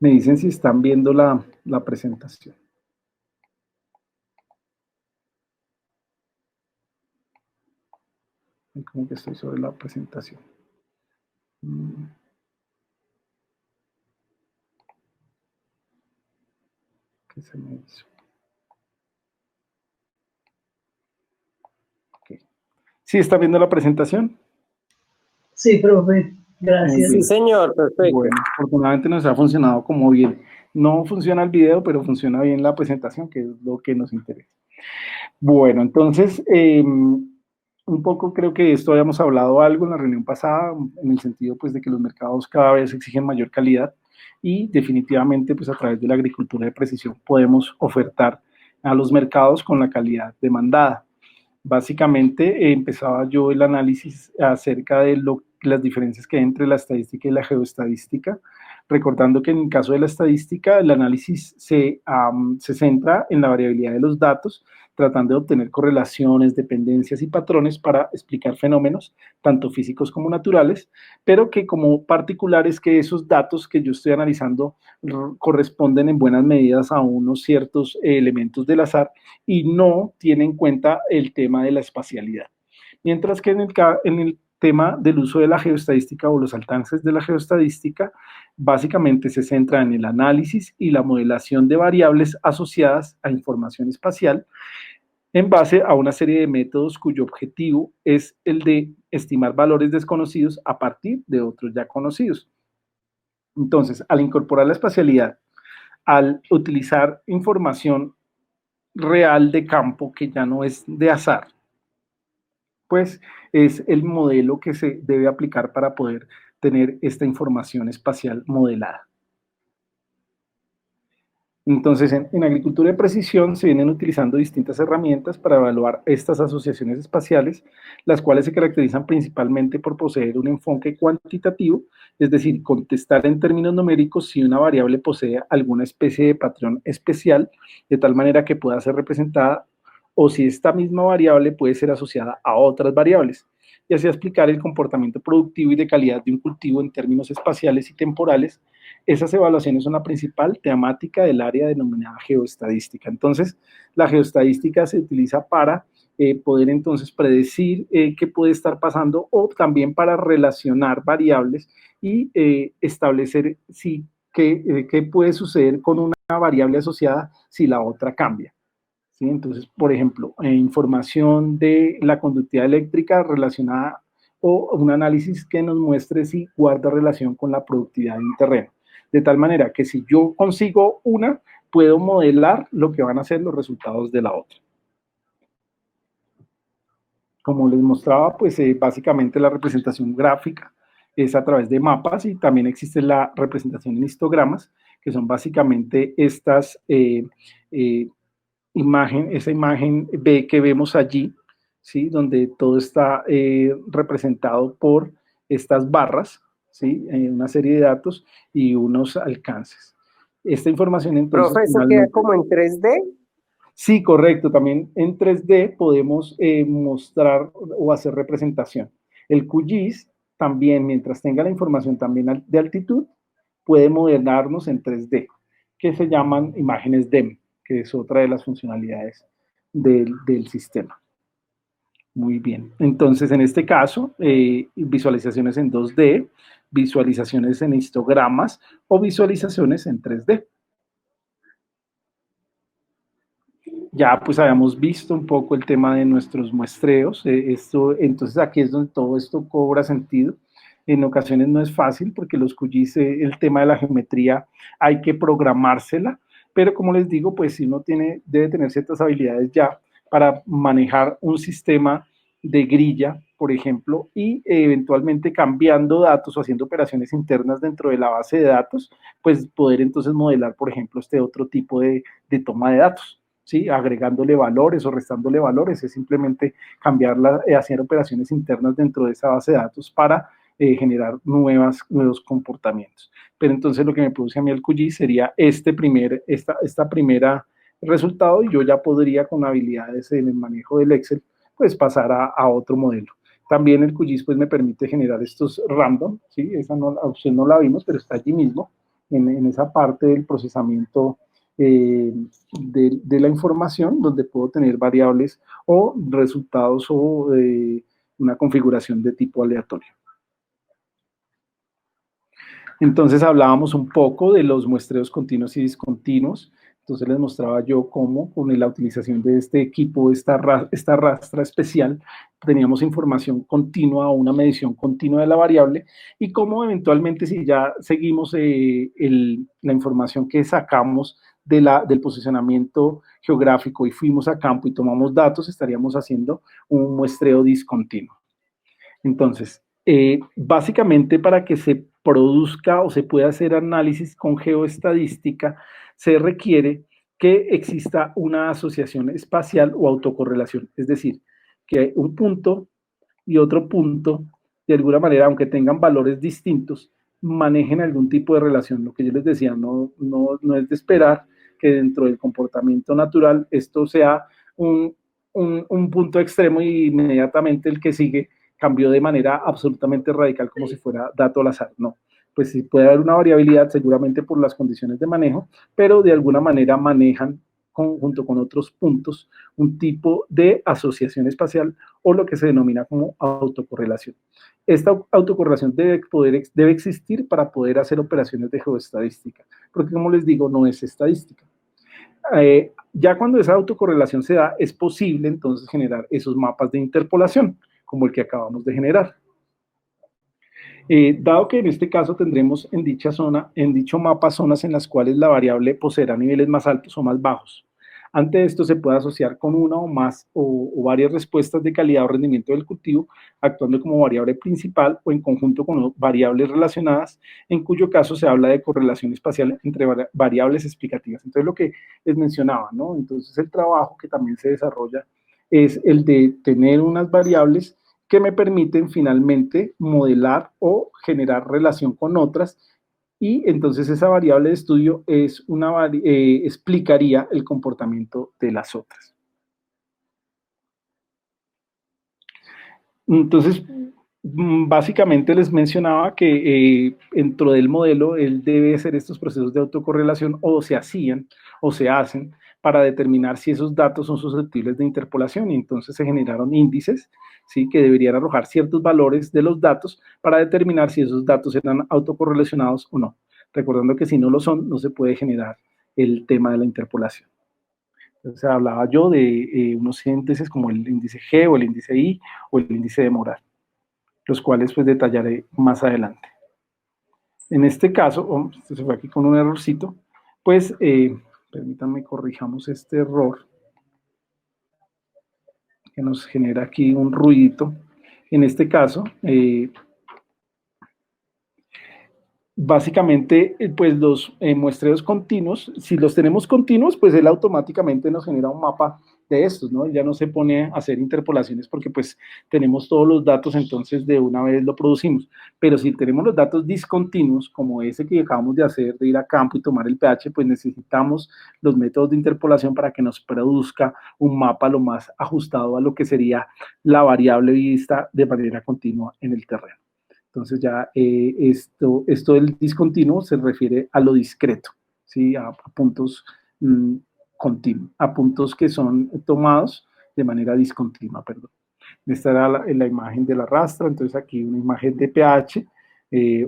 Me dicen si están viendo la presentación. Como que estoy sobre la presentación. ¿Qué se me hizo? Okay. ¿Sí está viendo la presentación? Sí, profe, gracias. Sí, señor, perfecto. Bueno, afortunadamente nos ha funcionado como bien. No funciona el video, pero funciona bien la presentación, que es lo que nos interesa. Bueno, entonces, un poco creo que de esto habíamos hablado algo en la reunión pasada, en el sentido pues de que los mercados cada vez exigen mayor calidad y definitivamente pues a través de la agricultura de precisión podemos ofertar a los mercados con la calidad demandada. Básicamente empezaba yo el análisis acerca de las diferencias que hay entre la estadística y la geoestadística, recordando que en el caso de la estadística, el análisis se centra en la variabilidad de los datos, tratando de obtener correlaciones, dependencias y patrones para explicar fenómenos, tanto físicos como naturales, pero que como particular es que esos datos que yo estoy analizando corresponden en buenas medidas a unos ciertos elementos del azar y no tienen en cuenta el tema de la espacialidad. Mientras que en el tema del uso de la geoestadística o los alcances de la geoestadística, básicamente se centra en el análisis y la modelación de variables asociadas a información espacial en base a una serie de métodos cuyo objetivo es el de estimar valores desconocidos a partir de otros ya conocidos. Entonces, al incorporar la espacialidad, al utilizar información real de campo que ya no es de azar, pues es el modelo que se debe aplicar para poder tener esta información espacial modelada. Entonces, en agricultura de precisión se vienen utilizando distintas herramientas para evaluar estas asociaciones espaciales, las cuales se caracterizan principalmente por poseer un enfoque cuantitativo, es decir, contestar en términos numéricos si una variable posee alguna especie de patrón especial, de tal manera que pueda ser representada, o si esta misma variable puede ser asociada a otras variables, y así explicar el comportamiento productivo y de calidad de un cultivo en términos espaciales y temporales. Esas evaluaciones son la principal temática del área denominada geoestadística. Entonces, la geoestadística se utiliza para poder entonces predecir qué puede estar pasando o también para relacionar variables y establecer qué puede suceder con una variable asociada si la otra cambia. ¿Sí? Entonces, por ejemplo, información de la conductividad eléctrica relacionada o un análisis que nos muestre si guarda relación con la productividad de un terreno. De tal manera que si yo consigo una, puedo modelar lo que van a ser los resultados de la otra. Como les mostraba, pues básicamente la representación gráfica es a través de mapas y también existe la representación en histogramas, que son básicamente estas esa imagen B que vemos allí, ¿sí? Donde todo está representado por estas barras, ¿sí? Una serie de datos y unos alcances. Esta información entonces... Profe, ¿eso queda como en 3D? Sí, correcto. También en 3D podemos mostrar o hacer representación. El QGIS también, mientras tenga la información también de altitud, puede modelarnos en 3D, que se llaman imágenes DEM, que es otra de las funcionalidades del sistema. Muy bien. Entonces, en este caso, visualizaciones en 2D, visualizaciones en histogramas o visualizaciones en 3D. Ya pues habíamos visto un poco el tema de nuestros muestreos, entonces aquí es donde todo esto cobra sentido. En ocasiones no es fácil porque los QGIS, el tema de la geometría hay que programársela, pero como les digo, pues si uno debe tener ciertas habilidades ya para manejar un sistema de grilla, por ejemplo, y eventualmente cambiando datos o haciendo operaciones internas dentro de la base de datos, pues poder entonces modelar, por ejemplo, este otro tipo de toma de datos. ¿Sí? Agregándole valores o restándole valores, es simplemente hacer operaciones internas dentro de esa base de datos para generar nuevos comportamientos. Pero entonces lo que me produce a mí el QGIS sería esta primera resultado y yo ya podría con habilidades en el manejo del Excel pues pasar a otro modelo. También el QGIS pues me permite generar estos random, ¿sí? Esa opción no la vimos, pero está allí mismo en esa parte del procesamiento de la información donde puedo tener variables o resultados o una configuración de tipo aleatorio. Entonces hablábamos un poco de los muestreos continuos y discontinuos. Entonces les mostraba yo cómo con la utilización de este equipo, esta rastra especial, teníamos información continua o una medición continua de la variable y cómo eventualmente si ya seguimos la información que sacamos del posicionamiento geográfico y fuimos a campo y tomamos datos, estaríamos haciendo un muestreo discontinuo. Entonces, básicamente para que se produzca o se pueda hacer análisis con geoestadística, se requiere que exista una asociación espacial o autocorrelación, es decir, que un punto y otro punto de alguna manera, aunque tengan valores distintos, manejen algún tipo de relación. Lo que yo les decía, no es de esperar que dentro del comportamiento natural esto sea un punto extremo y inmediatamente el que sigue cambió de manera absolutamente radical como si fuera dato al azar. No, pues sí puede haber una variabilidad seguramente por las condiciones de manejo, pero de alguna manera manejan junto con otros puntos un tipo de asociación espacial o lo que se denomina como autocorrelación. Esta autocorrelación debe existir para poder hacer operaciones de geoestadística, porque como les digo, no es estadística. Ya cuando esa autocorrelación se da, es posible entonces generar esos mapas de interpolación, como el que acabamos de generar. Dado que en este caso tendremos en dicha zona, en dicho mapa, zonas en las cuales la variable poseerá niveles más altos o más bajos. Ante esto se puede asociar con una o más o varias respuestas de calidad o rendimiento del cultivo, actuando como variable principal o en conjunto con variables relacionadas, en cuyo caso se habla de correlación espacial entre variables explicativas. Entonces, lo que les mencionaba, ¿no? Entonces, el trabajo que también se desarrolla es el de tener unas variables que me permiten finalmente modelar o generar relación con otras, y entonces esa variable de estudio explicaría el comportamiento de las otras. Entonces, básicamente les mencionaba que dentro del modelo él debe hacer estos procesos de autocorrelación o se hacían o se hacen para determinar si esos datos son susceptibles de interpolación, y entonces se generaron índices, ¿sí?, que deberían arrojar ciertos valores de los datos para determinar si esos datos eran autocorrelacionados o no. Recordando que si no lo son, no se puede generar el tema de la interpolación. Entonces hablaba yo de unos índices como el índice G o el índice I o el índice de Morar, los cuales pues detallaré más adelante. En este caso, esto se fue aquí con un errorcito, pues permítanme corrijamos este error que nos genera aquí un ruidito. En este caso, básicamente, pues los muestreos continuos, si los tenemos continuos, pues él automáticamente nos genera un mapa de estos, ¿no? Ya no se pone a hacer interpolaciones porque pues tenemos todos los datos, entonces de una vez lo producimos. Pero si tenemos los datos discontinuos, como ese que acabamos de hacer, de ir a campo y tomar el pH, pues necesitamos los métodos de interpolación para que nos produzca un mapa lo más ajustado a lo que sería la variable vista de manera continua en el terreno. Entonces ya esto del discontinuo se refiere a lo discreto, ¿sí? A puntos continuos, a puntos que son tomados de manera discontinua, perdón. Esta era la imagen de la rastra, entonces aquí una imagen de pH,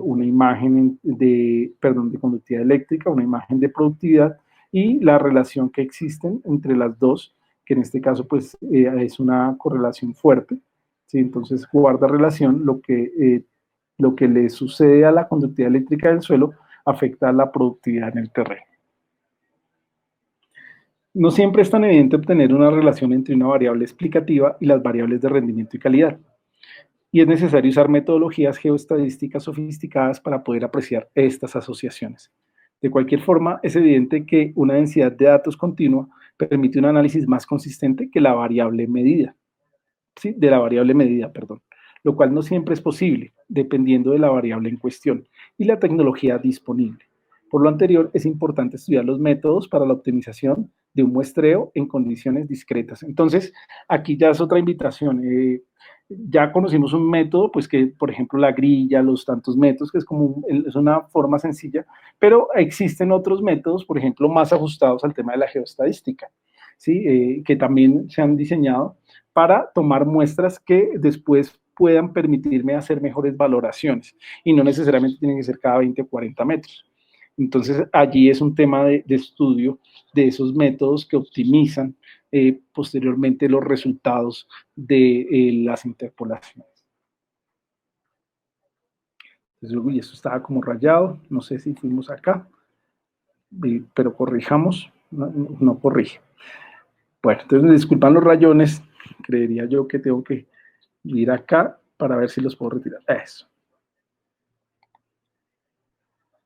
una imagen de conductividad eléctrica, una imagen de productividad y la relación que existen entre las dos, que en este caso pues es una correlación fuerte, ¿sí? Entonces guarda relación lo que le sucede a la conductividad eléctrica del suelo afecta a la productividad en el terreno. No siempre es tan evidente obtener una relación entre una variable explicativa y las variables de rendimiento y calidad, y es necesario usar metodologías geoestadísticas sofisticadas para poder apreciar estas asociaciones. De cualquier forma, es evidente que una densidad de datos continua permite un análisis más consistente que la variable medida, ¿sí? De la variable medida, perdón, lo cual no siempre es posible, dependiendo de la variable en cuestión y la tecnología disponible. Por lo anterior, es importante estudiar los métodos para la optimización de un muestreo en condiciones discretas. Entonces, aquí ya es otra invitación. Ya conocimos un método, pues que, por ejemplo, la grilla, los tantos métodos, que es una forma sencilla, pero existen otros métodos, por ejemplo, más ajustados al tema de la geoestadística, ¿sí? Que también se han diseñado para tomar muestras que después puedan permitirme hacer mejores valoraciones, y no necesariamente tienen que ser cada 20 o 40 metros. Entonces, allí es un tema de estudio de esos métodos que optimizan posteriormente los resultados de las interpolaciones. Entonces, uy, eso estaba como rayado, no sé si fuimos acá, pero corrijamos, no corrige. Bueno, entonces me disculpan los rayones, creería yo que tengo que ir acá para ver si los puedo retirar. Eso.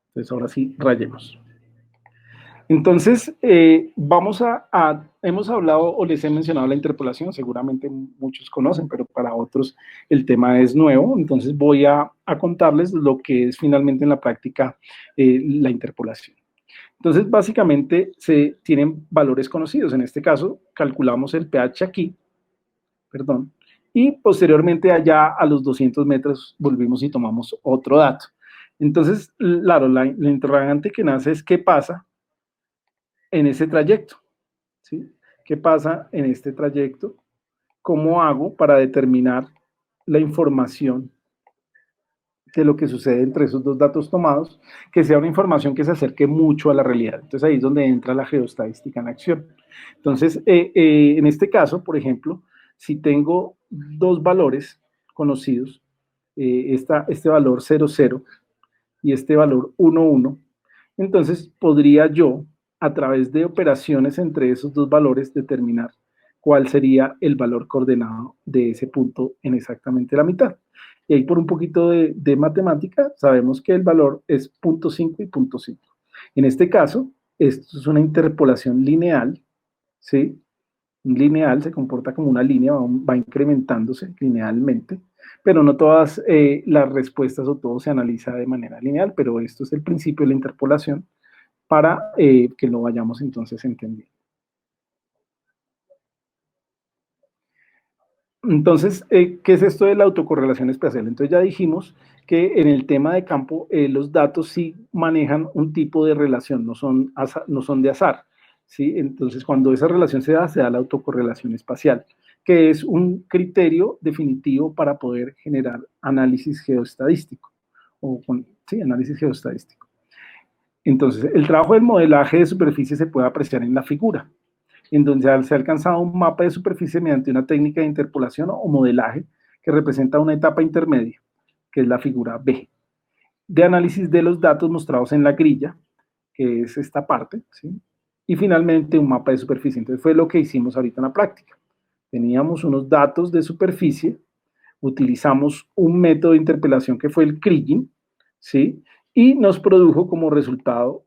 Entonces ahora sí, rayemos. Entonces, hemos hablado o les he mencionado la interpolación, seguramente muchos conocen, pero para otros el tema es nuevo, entonces voy a contarles lo que es finalmente en la práctica la interpolación. Entonces, básicamente se tienen valores conocidos, en este caso calculamos el pH aquí, perdón, y posteriormente allá a los 200 metros volvimos y tomamos otro dato. Entonces, claro, la interrogante que nace es ¿qué pasa en ese trayecto? ¿Sí? ¿Qué pasa en este trayecto? ¿Cómo hago para determinar la información de lo que sucede entre esos dos datos tomados, que sea una información que se acerque mucho a la realidad? Entonces ahí es donde entra la geoestadística en acción. Entonces, en este caso, por ejemplo, si tengo dos valores conocidos, este valor 0,0 y este valor 1,1, entonces podría yo, a través de operaciones entre esos dos valores, determinar cuál sería el valor coordenado de ese punto en exactamente la mitad. Y ahí por un poquito de matemática sabemos que el valor es 0,5 y 0,5. En este caso, esto es una interpolación lineal, ¿sí? Un lineal se comporta como una línea, va incrementándose linealmente, pero no todas las respuestas o todo se analiza de manera lineal, pero esto es el principio de la interpolación para que lo vayamos entonces entendiendo. Entonces, ¿qué es esto de la autocorrelación espacial? Entonces ya dijimos que en el tema de campo los datos sí manejan un tipo de relación, no son de azar, ¿sí? Entonces cuando esa relación se da la autocorrelación espacial, que es un criterio definitivo para poder generar análisis geoestadístico, análisis geoestadístico. Entonces, el trabajo del modelaje de superficie se puede apreciar en la figura, en donde se ha alcanzado un mapa de superficie mediante una técnica de interpolación o modelaje que representa una etapa intermedia, que es la figura B, de análisis de los datos mostrados en la grilla, que es esta parte, ¿sí? Y finalmente un mapa de superficie. Entonces fue lo que hicimos ahorita en la práctica. Teníamos unos datos de superficie, utilizamos un método de interpolación que fue el kriging, ¿sí? Y nos produjo como resultado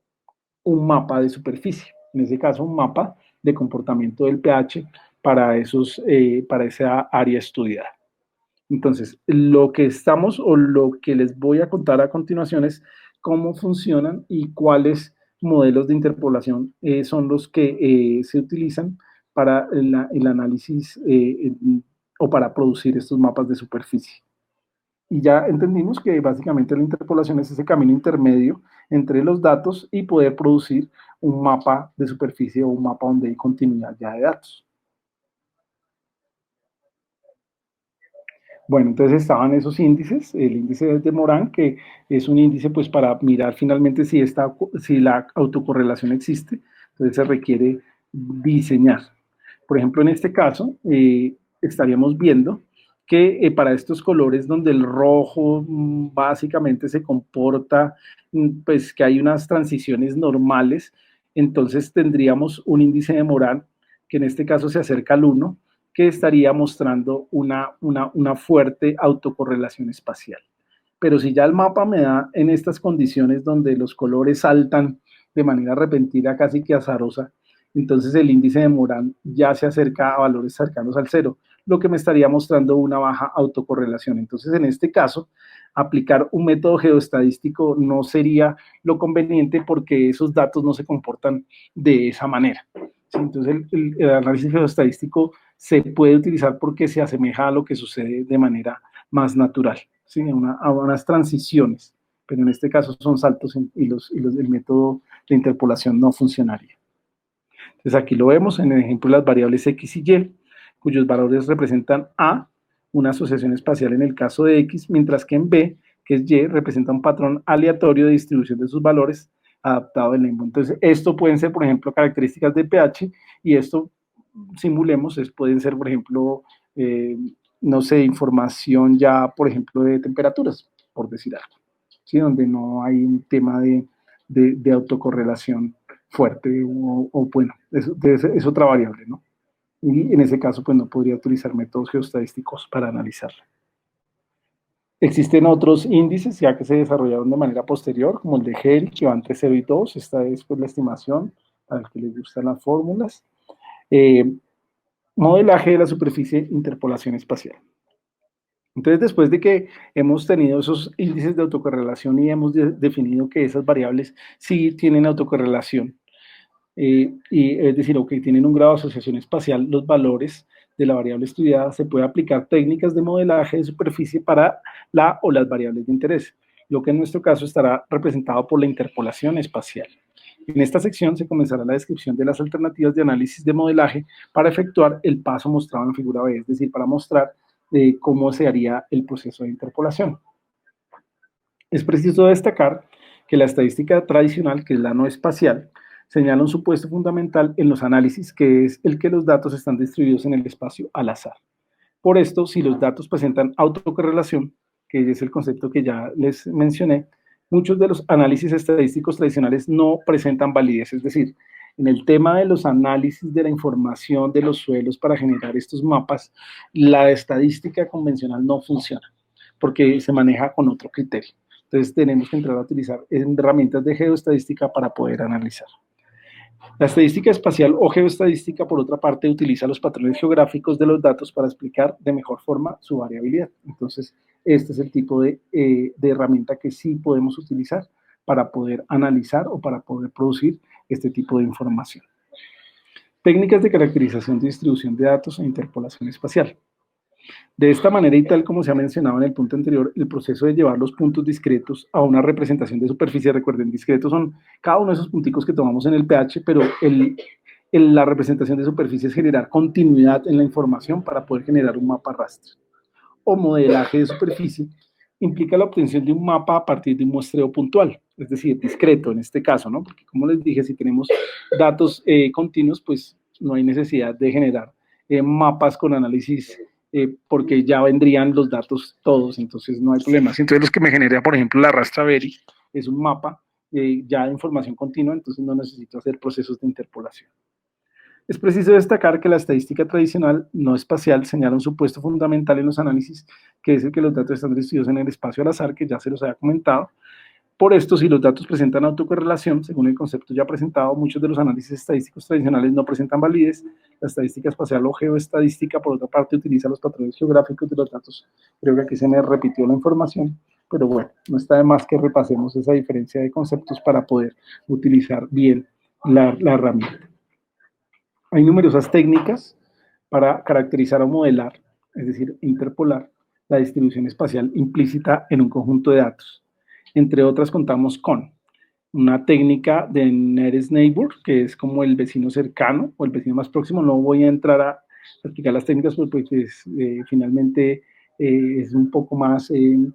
un mapa de superficie, en ese caso un mapa de comportamiento del pH para esa área estudiada. Entonces, lo que les voy a contar a continuación es cómo funcionan y cuáles modelos de interpolación son los que se utilizan para el análisis o para producir estos mapas de superficie. Y ya entendimos que básicamente la interpolación es ese camino intermedio entre los datos y poder producir un mapa de superficie o un mapa donde hay continuidad ya de datos. Bueno, entonces estaban esos índices, el índice de Morán, que es un índice pues para mirar finalmente si la autocorrelación existe, entonces se requiere diseñar. Por ejemplo, en este caso, estaríamos viendo que para estos colores donde el rojo básicamente se comporta, pues que hay unas transiciones normales, entonces tendríamos un índice de Morán que en este caso se acerca al 1, que estaría mostrando una fuerte autocorrelación espacial. Pero si ya el mapa me da en estas condiciones donde los colores saltan de manera repentina, casi que azarosa, entonces el índice de Morán ya se acerca a valores cercanos al 0, lo que me estaría mostrando una baja autocorrelación. Entonces, en este caso, aplicar un método geoestadístico no sería lo conveniente porque esos datos no se comportan de esa manera. ¿Sí? Entonces, el análisis geoestadístico se puede utilizar porque se asemeja a lo que sucede de manera más natural, ¿sí? a unas transiciones, pero en este caso son saltos y el método de interpolación no funcionaría. Entonces aquí lo vemos en el ejemplo de las variables X y Y, cuyos valores representan A, una asociación espacial en el caso de X, mientras que en B, que es Y, representa un patrón aleatorio de distribución de sus valores adaptado al limbo. Entonces, esto pueden ser, por ejemplo, características de pH, y esto, simulemos, pueden ser, por ejemplo, no sé, información ya, por ejemplo, de temperaturas, por decir algo, ¿sí? Donde no hay un tema de autocorrelación fuerte o bueno, es otra variable, ¿no? Y en ese caso, pues no podría utilizar métodos geoestadísticos para analizarla. Existen otros índices ya que se desarrollaron de manera posterior, como el de Hell, que va entre 0 y 2, esta es pues la estimación para el que les gustan las fórmulas. Modelaje de la superficie, interpolación espacial. Entonces, después de que hemos tenido esos índices de autocorrelación y hemos definido que esas variables sí tienen autocorrelación, y es decir, ok, tienen un grado de asociación espacial, los valores de la variable estudiada, se puede aplicar técnicas de modelaje de superficie para la o las variables de interés, lo que en nuestro caso estará representado por la interpolación espacial. En esta sección se comenzará la descripción de las alternativas de análisis de modelaje para efectuar el paso mostrado en la figura B, es decir, para mostrar cómo se haría el proceso de interpolación. Es preciso destacar que la estadística tradicional, que es la no espacial, señala un supuesto fundamental en los análisis, que es el que los datos están distribuidos en el espacio al azar. Por esto, si los datos presentan autocorrelación, que es el concepto que ya les mencioné, muchos de los análisis estadísticos tradicionales no presentan validez, es decir, en el tema de los análisis de la información de los suelos para generar estos mapas, la estadística convencional no funciona, porque se maneja con otro criterio. Entonces tenemos que entrar a utilizar herramientas de geoestadística para poder analizar. La estadística espacial o geoestadística, por otra parte, utiliza los patrones geográficos de los datos para explicar de mejor forma su variabilidad. Entonces, este es el tipo de herramienta que sí podemos utilizar para poder analizar o para poder producir este tipo de información. Técnicas de caracterización de distribución de datos e interpolación espacial. De esta manera, y tal como se ha mencionado en el punto anterior, el proceso de llevar los puntos discretos a una representación de superficie, recuerden, discretos son cada uno de esos punticos que tomamos en el pH, pero la representación de superficie es generar continuidad en la información para poder generar un mapa raster. O modelaje de superficie implica la obtención de un mapa a partir de un muestreo puntual, es decir, discreto en este caso, ¿no? Porque como les dije, si tenemos datos continuos, pues no hay necesidad de generar mapas con análisis porque ya vendrían los datos todos, entonces no hay problema. Entonces los que me genera, por ejemplo, la Rastraberry es un mapa ya de información continua, entonces no necesito hacer procesos de interpolación. Es preciso destacar que la estadística tradicional no espacial señala un supuesto fundamental en los análisis, que es el que los datos están distribuidos en el espacio al azar, que ya se los había comentado. Por esto, si los datos presentan autocorrelación, según el concepto ya presentado, muchos de los análisis estadísticos tradicionales no presentan validez. La estadística espacial o geoestadística, por otra parte, utiliza los patrones geográficos de los datos. Creo que aquí se me repitió la información, pero bueno, no está de más que repasemos esa diferencia de conceptos para poder utilizar bien la herramienta. Hay numerosas técnicas para caracterizar o modelar, es decir, interpolar la distribución espacial implícita en un conjunto de datos. Entre otras contamos con una técnica de Nearest Neighbor, que es como el vecino cercano o el vecino más próximo. No voy a entrar a explicar las técnicas porque finalmente es un poco más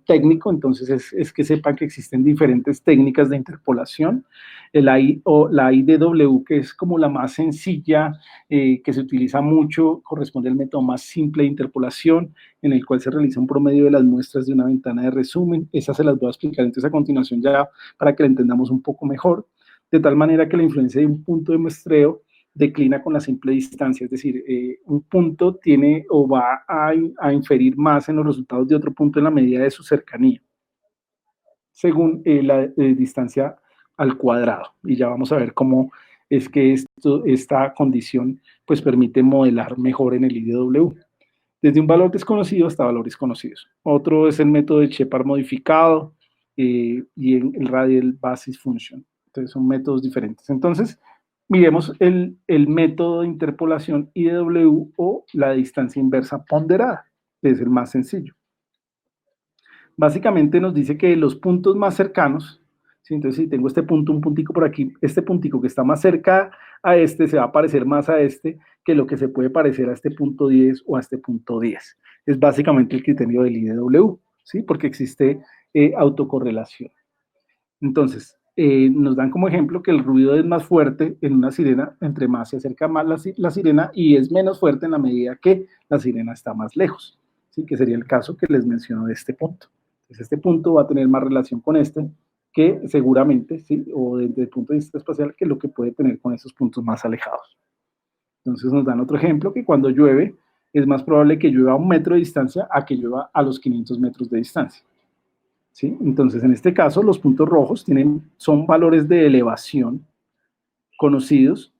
técnico, entonces es que sepan que existen diferentes técnicas de interpolación. La IDW, que es como la más sencilla, que se utiliza mucho, corresponde al método más simple de interpolación, en el cual se realiza un promedio de las muestras de una ventana de resumen. Esas se las voy a explicar entonces a continuación ya para que la entendamos un poco mejor, de tal manera que la influencia de un punto de muestreo declina con la simple distancia, es decir, un punto tiene o va a inferir más en los resultados de otro punto en la medida de su cercanía, según la distancia al cuadrado. Y ya vamos a ver cómo es que esta condición pues permite modelar mejor en el IDW. Desde un valor desconocido hasta valores conocidos. Otro es el método de Shepard modificado y el Radial Basis Function. Entonces son métodos diferentes. Entonces, miremos el método de interpolación IDW o la distancia inversa ponderada, que es el más sencillo. Básicamente nos dice que los puntos más cercanos, ¿sí? Entonces si tengo este punto, un puntico por aquí, este puntico que está más cerca a este se va a parecer más a este que lo que se puede parecer a este punto 10 o a este punto 10. Es básicamente el criterio del IDW, ¿sí? Porque existe autocorrelación. Entonces, nos dan como ejemplo que el ruido es más fuerte en una sirena, entre más se acerca más la sirena, y es menos fuerte en la medida que la sirena está más lejos, ¿sí? Que sería el caso que les menciono de este punto. Entonces, este punto va a tener más relación con este que seguramente, ¿sí? O desde el punto de vista espacial, que lo que puede tener con esos puntos más alejados. Entonces nos dan otro ejemplo, que cuando llueve es más probable que llueva a 1 metro de distancia a que llueva a los 500 metros de distancia, ¿sí? Entonces en este caso los puntos rojos son valores de elevación conocidos,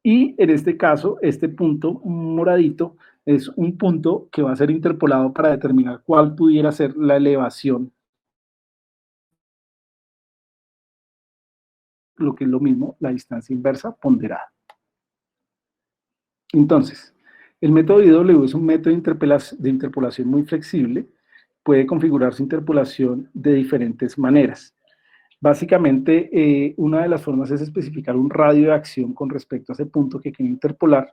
y en este caso, este punto moradito es un punto que va a ser interpolado para determinar cuál pudiera ser la elevación, lo que es lo mismo, la distancia inversa ponderada. Entonces, el método IW es un método de interpolación muy flexible, puede configurar su interpolación de diferentes maneras. Básicamente, una de las formas es especificar un radio de acción con respecto a ese punto que quiero interpolar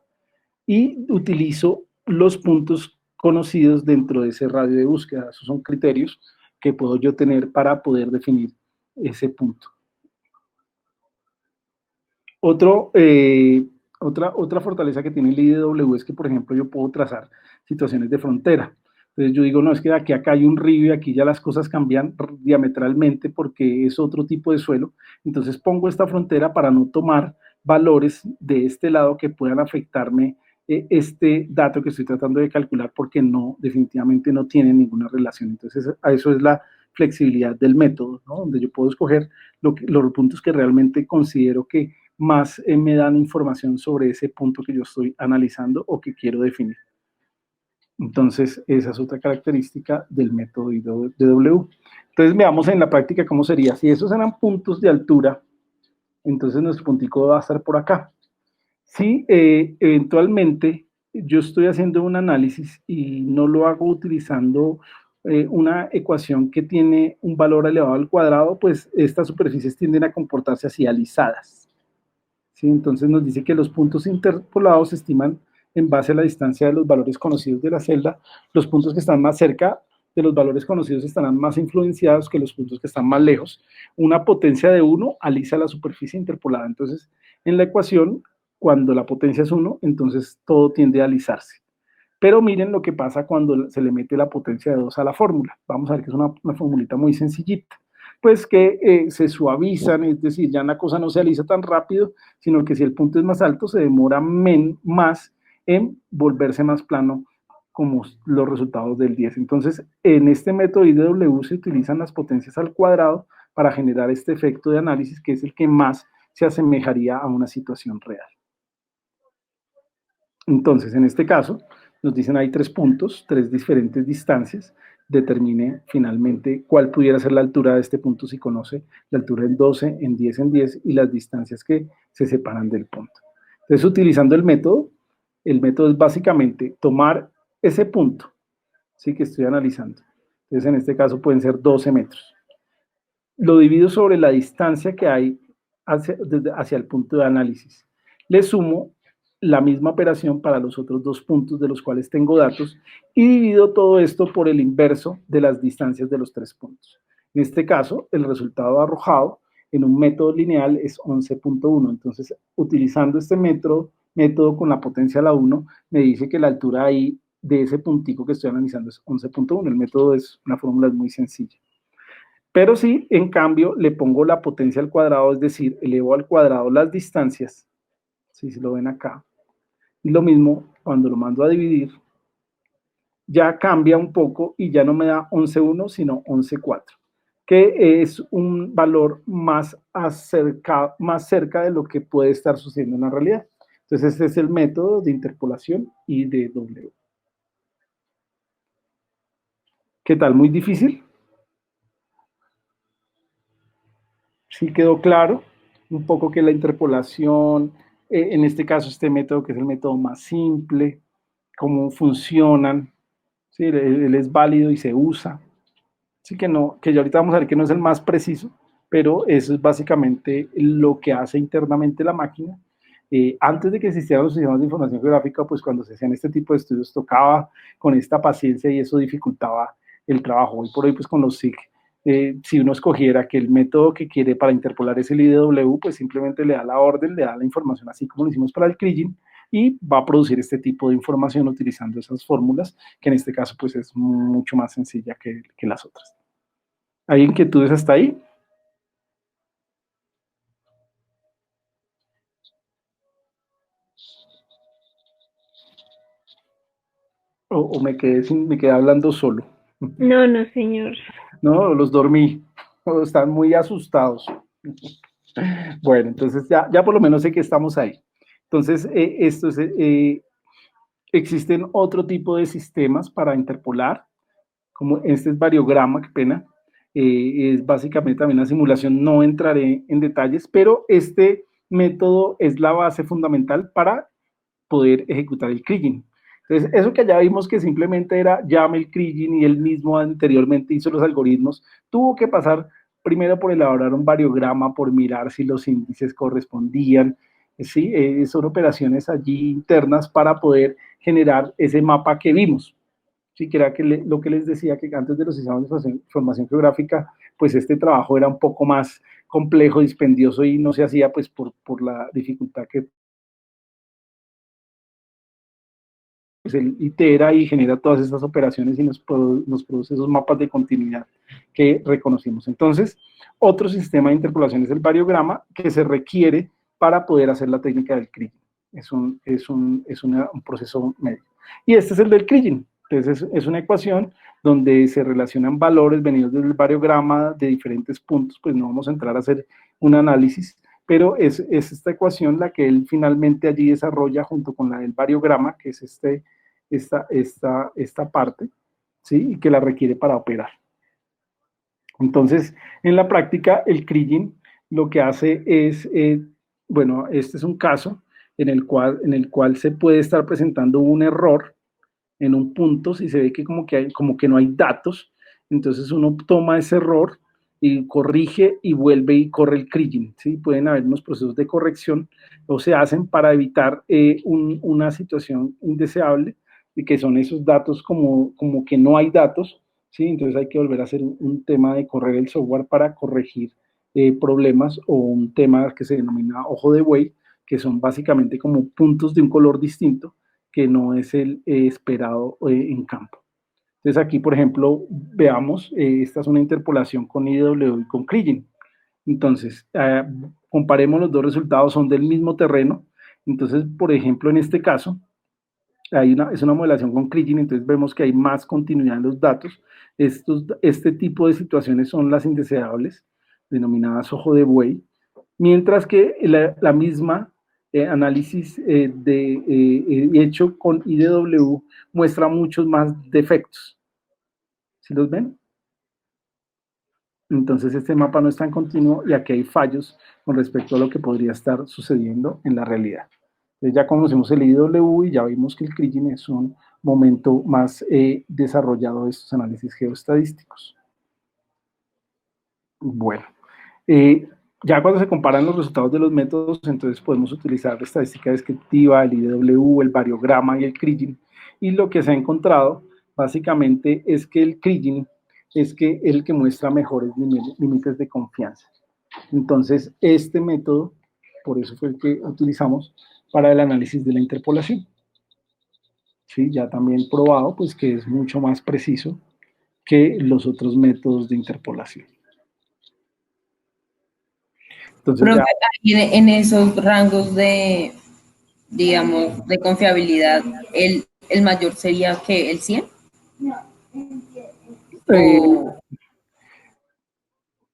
y utilizo los puntos conocidos dentro de ese radio de búsqueda. Esos son criterios que puedo yo tener para poder definir ese punto. Otra fortaleza que tiene el IDW es que, por ejemplo, yo puedo trazar situaciones de frontera. Entonces yo digo, no, es que aquí acá hay un río y aquí ya las cosas cambian diametralmente porque es otro tipo de suelo. Entonces pongo esta frontera para no tomar valores de este lado que puedan afectarme este dato que estoy tratando de calcular porque no, definitivamente no tiene ninguna relación. Entonces a eso es la flexibilidad del método, ¿no? Donde yo puedo escoger los puntos que realmente considero que más me dan información sobre ese punto que yo estoy analizando o que quiero definir. Entonces, esa es otra característica del método IDW. Entonces, veamos en la práctica cómo sería. Si esos eran puntos de altura, entonces nuestro puntico va a estar por acá. Si eventualmente yo estoy haciendo un análisis y no lo hago utilizando una ecuación que tiene un valor elevado al cuadrado, pues estas superficies tienden a comportarse así alisadas. ¿Sí? Entonces nos dice que los puntos interpolados se estiman en base a la distancia de los valores conocidos de la celda. Los puntos que están más cerca de los valores conocidos estarán más influenciados que los puntos que están más lejos. Una potencia de 1 alisa la superficie interpolada. Entonces, en la ecuación, cuando la potencia es 1, entonces todo tiende a alisarse. Pero miren lo que pasa cuando se le mete la potencia de 2 a la fórmula. Vamos a ver que es una formulita muy sencillita. Pues que se suavizan, es decir, ya la cosa no se alisa tan rápido, sino que si el punto es más alto, se demora más en volverse más plano, como los resultados del 10. Entonces, en este método IDW se utilizan las potencias al cuadrado para generar este efecto de análisis, que es el que más se asemejaría a una situación real. Entonces, en este caso, nos dicen hay 3 puntos, 3 diferentes distancias. Determine finalmente cuál pudiera ser la altura de este punto si conoce la altura en 12, en 10, en 10 y las distancias que se separan del punto. Entonces, utilizando el método es básicamente tomar ese punto, ¿sí? Que estoy analizando. Entonces, en este caso pueden ser 12 metros. Lo divido sobre la distancia que hay hacia el punto de análisis. Le sumo la misma operación para los otros 2 puntos de los cuales tengo datos y divido todo esto por el inverso de las distancias de los 3 puntos. En este caso, el resultado arrojado en un método lineal es 11.1. Entonces, utilizando este método con la potencia a la 1, me dice que la altura ahí de ese puntico que estoy analizando es 11.1. El método es una fórmula muy sencilla. Pero si, en cambio, le pongo la potencia al cuadrado, es decir, elevo al cuadrado las distancias, si se lo ven acá, y lo mismo cuando lo mando a dividir, ya cambia un poco y ya no me da 11.1, sino 11.4, que es un valor más cerca de lo que puede estar sucediendo en la realidad. Entonces, este es el método de interpolación IDW. ¿Qué tal? ¿Muy difícil? ¿Sí quedó claro? Un poco que la interpolación, en este caso este método que es el método más simple, cómo funcionan, ¿sí? Él es válido y se usa. Sí que no, que ya ahorita vamos a ver que no es el más preciso, pero eso es básicamente lo que hace internamente la máquina. Antes de que existieran los sistemas de información geográfica, pues cuando se hacían este tipo de estudios tocaba con esta paciencia y eso dificultaba el trabajo. Hoy por hoy, pues con los SIG, si uno escogiera que el método que quiere para interpolar es el IDW, pues simplemente le da la orden, le da la información, así como lo hicimos para el CRIGIN, y va a producir este tipo de información utilizando esas fórmulas, que en este caso pues es mucho más sencilla que las otras. ¿Hay inquietudes hasta ahí? ¿O me quedé hablando solo? No, no, señor. No, los dormí. O están muy asustados. Bueno, entonces ya por lo menos sé que estamos ahí. Entonces, existen otro tipo de sistemas para interpolar, como este es variograma, qué pena. Es básicamente también una simulación, no entraré en detalles, pero este método es la base fundamental para poder ejecutar el kriging. Entonces, eso que allá vimos que simplemente era llame el kriging y él mismo anteriormente hizo los algoritmos, tuvo que pasar primero por elaborar un variograma, por mirar si los índices correspondían, ¿sí? Son operaciones allí internas para poder generar ese mapa que vimos. Sí, que era lo que les decía, que antes de los sistemas de información geográfica, pues este trabajo era un poco más complejo, dispendioso y no se hacía pues por la dificultad que pues, él itera y genera todas estas operaciones y nos produce esos mapas de continuidad que reconocimos. Entonces, otro sistema de interpolación es el variograma que se requiere para poder hacer la técnica del kriging. Es un proceso medio. Y este es el del kriging. Entonces, es una ecuación donde se relacionan valores venidos del variograma de diferentes puntos, pues no vamos a entrar a hacer un análisis, pero es esta ecuación la que él finalmente allí desarrolla junto con la del variograma, que es esta parte, ¿sí? Y que la requiere para operar. Entonces, en la práctica, el kriging lo que hace es, bueno, este es un caso en el cual se puede estar presentando un error en un punto, si se ve que como que no hay datos, entonces uno toma ese error y corrige y vuelve y corre el kriging, ¿sí? Pueden haber unos procesos de corrección o se hacen para evitar una situación indeseable y que son esos datos como que no hay datos, ¿sí? Entonces hay que volver a hacer un tema de correr el software para corregir problemas o un tema que se denomina ojo de buey, que son básicamente como puntos de un color distinto que no es el esperado en campo. Entonces aquí, por ejemplo, veamos, esta es una interpolación con IDW y con kriging. Entonces, comparemos los dos resultados, son del mismo terreno. Entonces, por ejemplo, en este caso, es una modelación con kriging, entonces vemos que hay más continuidad en los datos. Este tipo de situaciones son las indeseables, denominadas ojo de buey, mientras que la misma análisis hecho con IDW muestra muchos más defectos. ¿Sí los ven? Entonces este mapa no es tan continuo y aquí hay fallos con respecto a lo que podría estar sucediendo en la realidad. Entonces ya conocemos el IDW y ya vimos que el kriging es un momento más desarrollado de estos análisis geoestadísticos. Bueno, ya cuando se comparan los resultados de los métodos, entonces podemos utilizar la estadística descriptiva, el IDW, el variograma y el kriging. Y lo que se ha encontrado básicamente es que el kriging es el que muestra mejores límites de confianza. Entonces, este método, por eso fue el que utilizamos para el análisis de la interpolación. Sí, ya también probado, pues que es mucho más preciso que los otros métodos de interpolación. Entonces, Pero en esos rangos de, digamos, de confiabilidad, el mayor sería que el 100.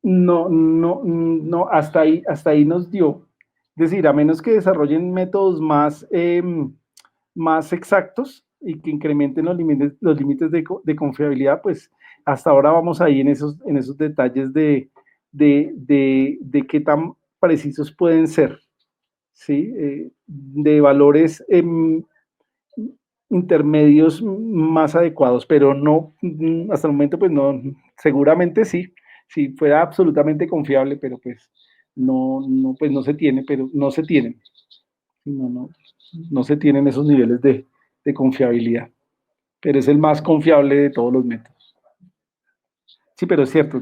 No, hasta ahí nos dio. Es decir, a menos que desarrollen métodos más exactos y que incrementen los límites de confiabilidad, pues hasta ahora vamos ahí en esos detalles de qué tan precisos pueden ser, ¿sí? De valores intermedios más adecuados, pero no, hasta el momento pues no, seguramente sí, si fuera absolutamente confiable, pero pues pues no se tiene, pero no se tienen, no se tienen esos niveles de confiabilidad, pero es el más confiable de todos los métodos. Sí, pero es cierto,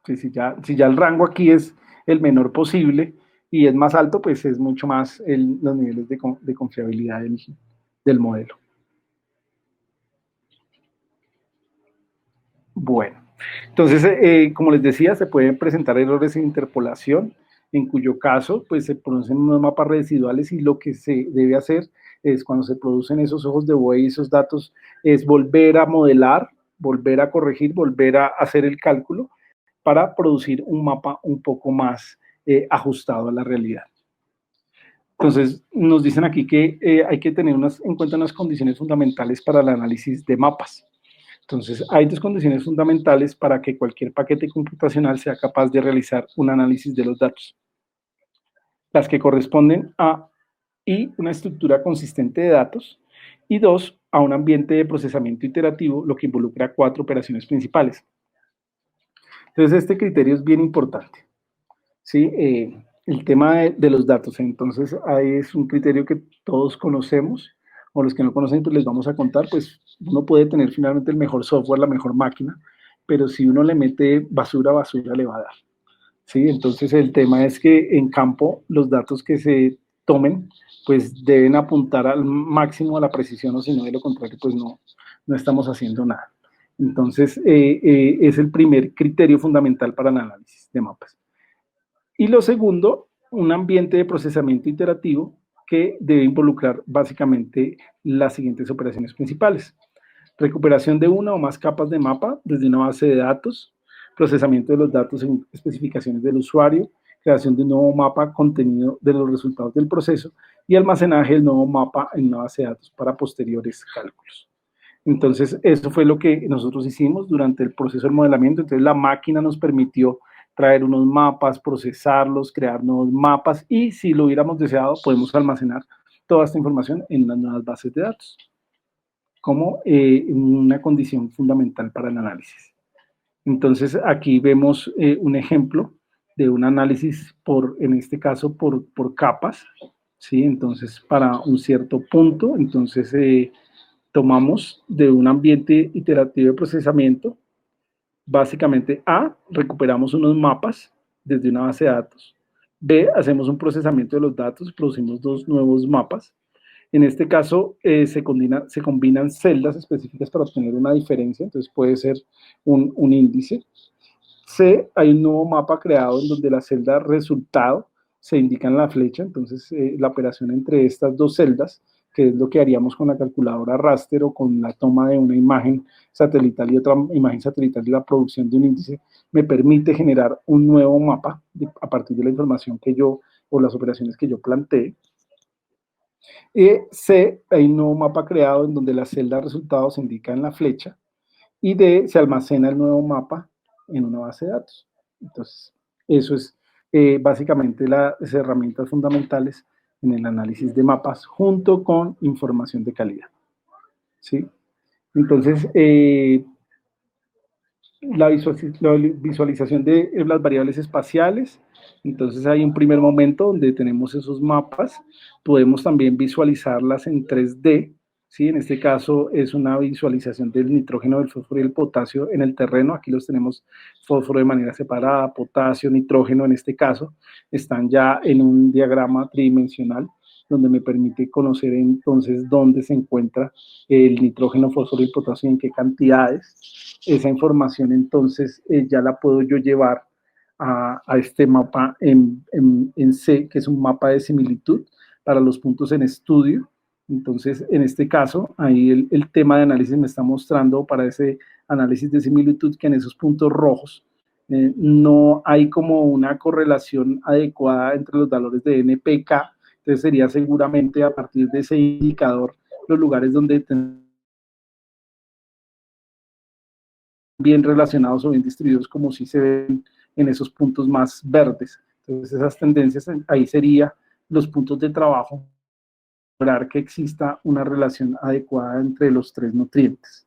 si ya el rango aquí es el menor posible y es más alto, pues es mucho más los niveles de confiabilidad del modelo. Bueno, entonces, como les decía, se pueden presentar errores en interpolación, en cuyo caso, pues se producen unos mapas residuales y lo que se debe hacer es, cuando se producen esos ojos de buey, esos datos, es volver a modelar, volver a corregir, volver a hacer el cálculo para producir un mapa un poco más ajustado a la realidad. Entonces, nos dicen aquí que hay que tener en cuenta unas condiciones fundamentales para el análisis de mapas. Entonces, hay dos condiciones fundamentales para que cualquier paquete computacional sea capaz de realizar un análisis de los datos. Las que corresponden a una estructura consistente de datos, y 2, a un ambiente de procesamiento iterativo, lo que involucra 4 operaciones principales. Entonces, este criterio es bien importante, ¿sí? El tema de los datos, entonces, ahí es un criterio que todos conocemos, o los que no conocen, pues les vamos a contar, pues uno puede tener finalmente el mejor software, la mejor máquina, pero si uno le mete basura, basura le va a dar, ¿sí? Entonces, el tema es que en campo, los datos que se tomen, pues deben apuntar al máximo a la precisión, o si no, de lo contrario, pues no estamos haciendo nada. Entonces, es el primer criterio fundamental para el análisis de mapas. Y lo segundo, un ambiente de procesamiento iterativo que debe involucrar básicamente las siguientes operaciones principales: recuperación de una o más capas de mapa desde una base de datos, procesamiento de los datos según especificaciones del usuario, creación de un nuevo mapa contenido de los resultados del proceso y almacenaje del nuevo mapa en una base de datos para posteriores cálculos. Entonces, eso fue lo que nosotros hicimos durante el proceso de modelamiento. Entonces, la máquina nos permitió traer unos mapas, procesarlos, crear nuevos mapas, y si lo hubiéramos deseado, podemos almacenar toda esta información en las nuevas bases de datos, como una condición fundamental para el análisis. Entonces, aquí vemos un ejemplo de un análisis en este caso, por capas, ¿sí? Entonces, para un cierto punto, entonces tomamos de un ambiente iterativo de procesamiento, básicamente A, recuperamos unos mapas desde una base de datos. B, hacemos un procesamiento de los datos, producimos 2 nuevos mapas. En este caso, se combinan celdas específicas para obtener una diferencia, entonces puede ser un índice. C, hay un nuevo mapa creado en donde la celda resultado se indica en la flecha, entonces la operación entre estas 2 celdas, que es lo que haríamos con la calculadora raster o con la toma de una imagen satelital y otra imagen satelital y la producción de un índice, me permite generar un nuevo mapa a partir de la información que yo, o las operaciones que yo planteé. C, hay un nuevo mapa creado en donde la celda resultado se indica en la flecha, y D, se almacena el nuevo mapa en una base de datos. Entonces, eso es básicamente las herramientas fundamentales en el análisis de mapas, junto con información de calidad, ¿sí? Entonces, la visualización de las variables espaciales. Entonces, hay un primer momento donde tenemos esos mapas. Podemos también visualizarlas en 3D, ¿sí? En este caso es una visualización del nitrógeno, del fósforo y el potasio en el terreno. Aquí los tenemos fósforo de manera separada, potasio, nitrógeno en este caso. Están ya en un diagrama tridimensional donde me permite conocer entonces dónde se encuentra el nitrógeno, fósforo y potasio y en qué cantidades. Esa información entonces ya la puedo yo llevar a este mapa en C, que es un mapa de similitud para los puntos en estudio. Entonces, en este caso, ahí el tema de análisis me está mostrando para ese análisis de similitud que en esos puntos rojos no hay como una correlación adecuada entre los valores de NPK. Entonces, sería seguramente a partir de ese indicador los lugares donde bien relacionados o bien distribuidos, como si se ven en esos puntos más verdes. Entonces, esas tendencias, ahí serían los puntos de trabajo, lograr que exista una relación adecuada entre los 3 nutrientes.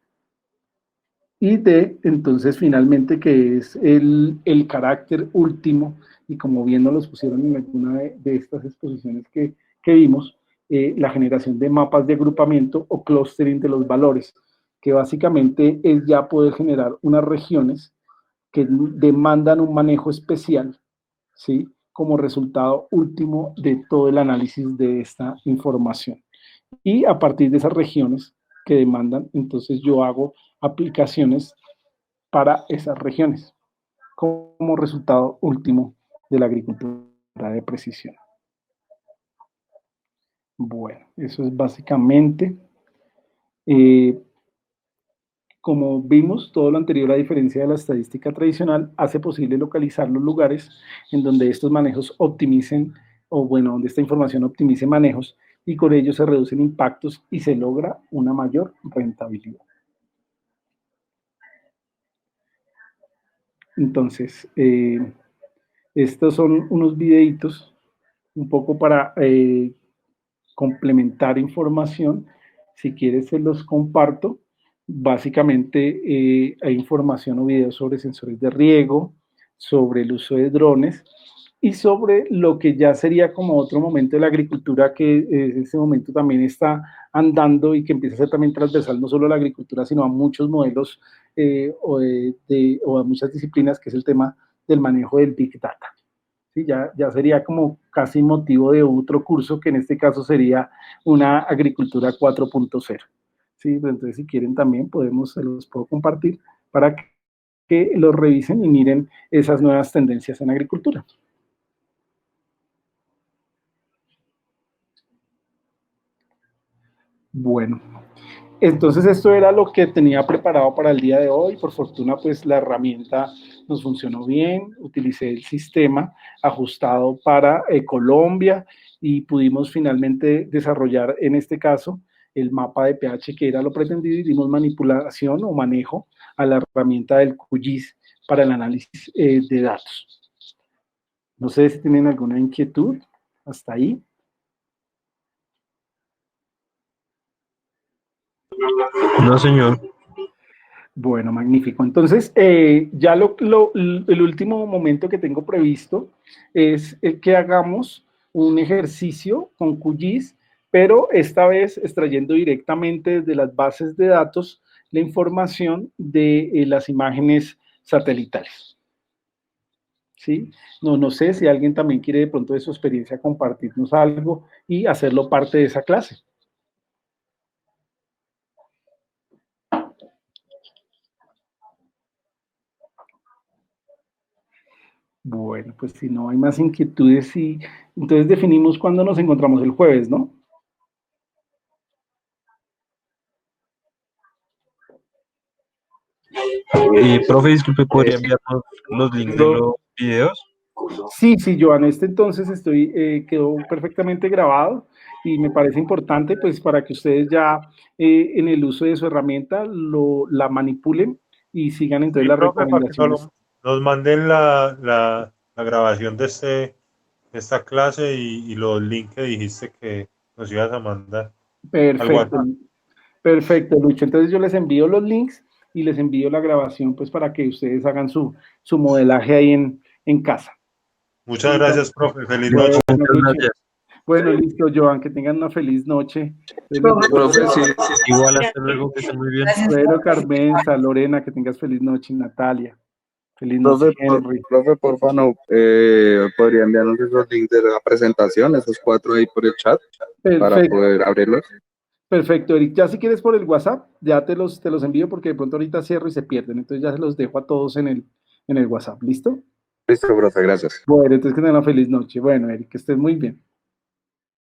Y D, entonces, finalmente, que es el carácter último, y como bien nos los pusieron en alguna de estas exposiciones que vimos, la generación de mapas de agrupamiento o clustering de los valores, que básicamente es ya poder generar unas regiones que demandan un manejo especial, ¿sí? Como resultado último de todo el análisis de esta información. Y a partir de esas regiones que demandan, entonces yo hago aplicaciones para esas regiones como resultado último de la agricultura de precisión. Bueno, eso es básicamente como vimos, todo lo anterior, a diferencia de la estadística tradicional, hace posible localizar los lugares en donde estos manejos optimicen, o bueno, donde esta información optimice manejos, y con ello se reducen impactos y se logra una mayor rentabilidad. Entonces, estos son unos videitos un poco para complementar información. Si quieres, se los comparto. Básicamente, hay información o videos sobre sensores de riego, sobre el uso de drones y sobre lo que ya sería como otro momento de la agricultura que en ese momento también está andando y que empieza a ser también transversal no solo a la agricultura, sino a muchos modelos o a muchas disciplinas, que es el tema del manejo del Big Data. ¿Sí? Ya sería como casi motivo de otro curso, que en este caso sería una agricultura 4.0. ¿Sí? Entonces, si quieren también se los puedo compartir para que los revisen y miren esas nuevas tendencias en agricultura. Bueno, entonces esto era lo que tenía preparado para el día de hoy. Por fortuna, pues la herramienta nos funcionó bien. Utilicé el sistema ajustado para Colombia y pudimos finalmente desarrollar, en este caso, el mapa de pH, que era lo pretendido, y dimos manipulación o manejo a la herramienta del QGIS para el análisis de datos. No sé si tienen alguna inquietud hasta ahí. No, señor. Bueno, magnífico. Entonces, ya el último momento que tengo previsto es que hagamos un ejercicio con QGIS, pero esta vez extrayendo directamente desde las bases de datos la información de las imágenes satelitales. ¿Sí? No sé si alguien también quiere de pronto de su experiencia compartirnos algo y hacerlo parte de esa clase. Bueno, pues si no hay más inquietudes, y entonces definimos cuándo nos encontramos el jueves, ¿no? Profe, disculpe, ¿podría enviarnos los links de los videos? Sí, Joan, entonces quedó perfectamente grabado y me parece importante pues para que ustedes ya en el uso de su herramienta la manipulen y sigan entonces Sí, las profe, para que recomendaciones. nos manden la grabación de esta clase y los links que dijiste que nos ibas a mandar. Perfecto, perfecto, Lucho. Entonces yo les envío los links y les envío la grabación pues para que ustedes hagan su modelaje ahí en casa. Muchas gracias, profe. Feliz noche. Bueno, listo, Joan, que tengan una feliz noche. Profe, sí, igual, hasta luego, que estén muy bien. Bueno, Carmenza, Lorena, que tengas feliz noche, Natalia. Feliz noche, Henry. Profe, porfa, no, podría enviarnos esos links de la presentación, esos 4 ahí por el chat, para poder abrirlos. Perfecto, Eric. Ya si quieres por el WhatsApp, ya te los envío porque de pronto ahorita cierro y se pierden. Entonces ya se los dejo a todos en el WhatsApp. ¿Listo? Listo, profe, gracias. Bueno, entonces que tengan una feliz noche. Bueno, Eric, que estés muy bien.